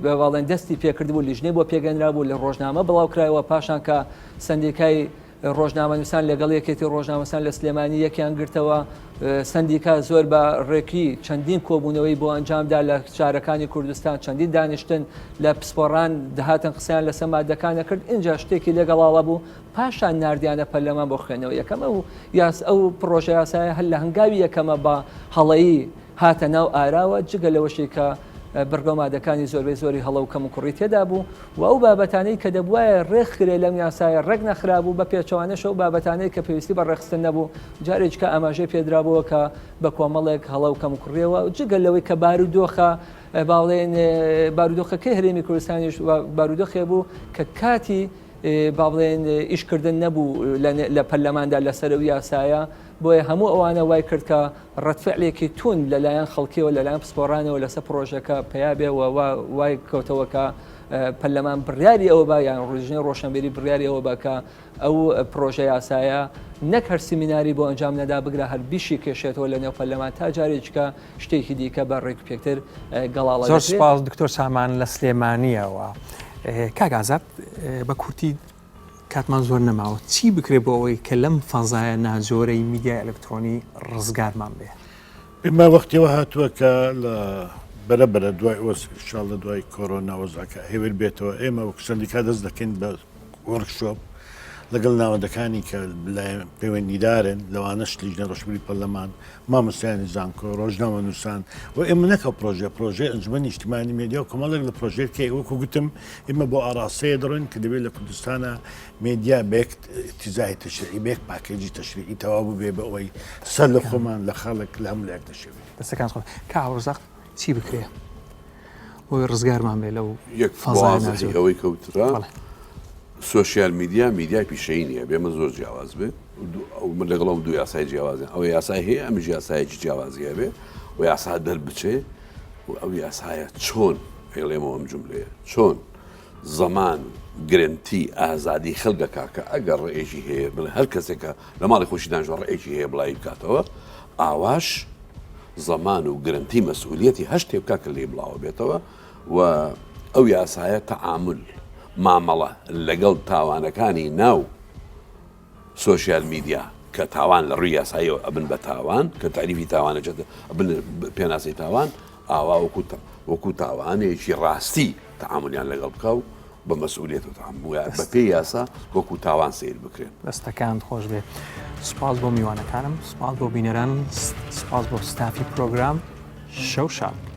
بەواڵێن دەستی پێکردبوو لیژنەی بۆ پێگەنرا بوو لە ڕۆژنامە بڵاو کرایەوە پاشان کە سندیکای ڕۆژنامەنووسان لەگەڵ یەکێتی ڕۆژنامەسان لە سلێمانی یەکیان گرتەوە سندیکا زۆر بە ڕێکی چەندین کۆبوونەوەی بۆ ئەنجامدا لە شارەکانی کوردستان چەندین دانیشتن لە پسپۆڕان دەهاتن قسەیان لە سەمادەکانە کرد اینجا شتێکی لەگەڵاڵە بوو پاشان نردیانە پەرلەمان بۆ خوێنەوە یەکەمە و ئەو پرۆژە یاسایە هەر لە هەنگاوی یەکەمە بە هەڵەیی هاتە ناو ئاراوە جگە لەوەشی کە بەرگەمادەکانی زۆربەی زۆری هەڵە و کەم و کوڕی تێدا بوو و ئەو بابەتانەی کە دەبواە ڕێکخرێ لەم یاسایە ڕێک نەخرابوو بە پێچەوانەش ئەو بابەتانەی کە پێویستی بە ڕێخستن نەبوو جارێککە ئاماژەی پێدرابەوە کە بە کۆمەڵێک هەڵە و کەم و کوڕیەوە جگەل لەوەی کە بارودۆخە باڵێن بارودۆخەکەی هەرێمی کوردستانیش بارودۆخێ بوو کە کاتی با بڵێن ئیشکردن نەبوو لە پەرلەماندا لەسەر ئەو یاسایە بۆیە هەموو ئەوانە وای کرد کە ڕەتفعلێکی تون لەلایەن خەڵکیەوە لەلایەن پسپۆڕانەوە لەسەر پرۆژەکە پێیابێەوە وای کەوتەوەکە پەرلەمان بڕیاری ئەوە بە یان ڕژنەی ڕۆشنبیری بڕیاری ئەوە بکە ئەو پرۆژە یاسایە نەک هەر سیمیناری بۆ ئەنجام نەدا بگرە هەر بیشی کێشێتەوە لە نێو پەرلەمان تا جارێککە شتێکی دیکە بە ڕێک پێکتر گەڵاڵە زۆر سپاس دکتۆر سامان لە سلێمانیەوە کاک ئازاد بە کورتی کاتمان زۆر نەماوە چی بکرێ بۆ ئەوەی کە لەم فەزایە ناجۆرەی میدیای ئەلکترۆنی ڕزگارمان بێ ئێمە وەختیەوە هاتووە کە لە بەرەبەرە دوای ئۆسشال لە دوای کۆرۆنا وەزاکە هێور بێتەوە ئێمە وەک سندیکا دەست دەکەین بە وەرکشۆپ لەگەڵ ناوەندەکانی کە پەیوەندیدارن لەوانەش لیژنە ڕۆژبوری پەرلەمان مامۆستایانی زانکۆ ڕۆژنامە نووسان و ئێمە نەکە پرۆژێ ئەنجومەنی نیشتیمانی مێدیا و کۆمەڵێک لە پرۆژێککە وەکو گوتم ئێمە بۆ ئاراسەیە دەڕۆین کە دەبێت لە کوردستانە مێدیا بێک تیزای تەشریعی بێک پاکێجی تەشریعی تەواو بێ بە ئەوەی سەر لە خۆمان لە خەڵک لە هەموو لایەک دەشێت دەستەکان خۆ کاوەڕزاق چی بکرێ بۆی ڕزگارمان بێ لەو یەک فەزای ئەوەی کەوترا سوۆسیال میدیا میدیای پیشەی نیە بێمە زۆر جیاواز بێت لەگەڵ دوو یاسای جیاوازیان ئەو یاسای هەیە ئەمیژ یاسایەکی جیاوازیە بێ و یاسا دەربچێ و ئەو یاسایە چۆن هێڵێمەوە ئەم جملەیە چۆن زەمان گرنتی ئازادی خەڵکە کاکە ئەگەر ڕێژی هەیە بڵێ هەر کەسێکە لە ماڵی خۆشی دانیشتوە ڕێژی هەیە بڵای بکاتەوە ئاواش زەمان و گرنتی مەسئولیەتی هەشتێ بکاکە لێ بڵاوە بێتەوە و ئەو یاسایە تەعامل مامەڵە لەگەڵ تاوانەکانی ناو سوۆسیال میدیا کە تاوان لە ڕووی یاساییەوە ئەبن بە تاوان کە تعریفی تاوانەجێت ئەبن پێناسی تاوان ئاوا وەکو تاوانێکی ڕاستی تەعاملیان لەگەڵ بکە و بە مەسئولیەت و تەعامل بە پێی یاسا وەکو تاوان سیر بکرێن دەستەکان خۆش بێ سپاس بۆ میوانەکانم سپاس بۆ بینەران سپاس بۆ ستافی پرۆگرام شەو شاد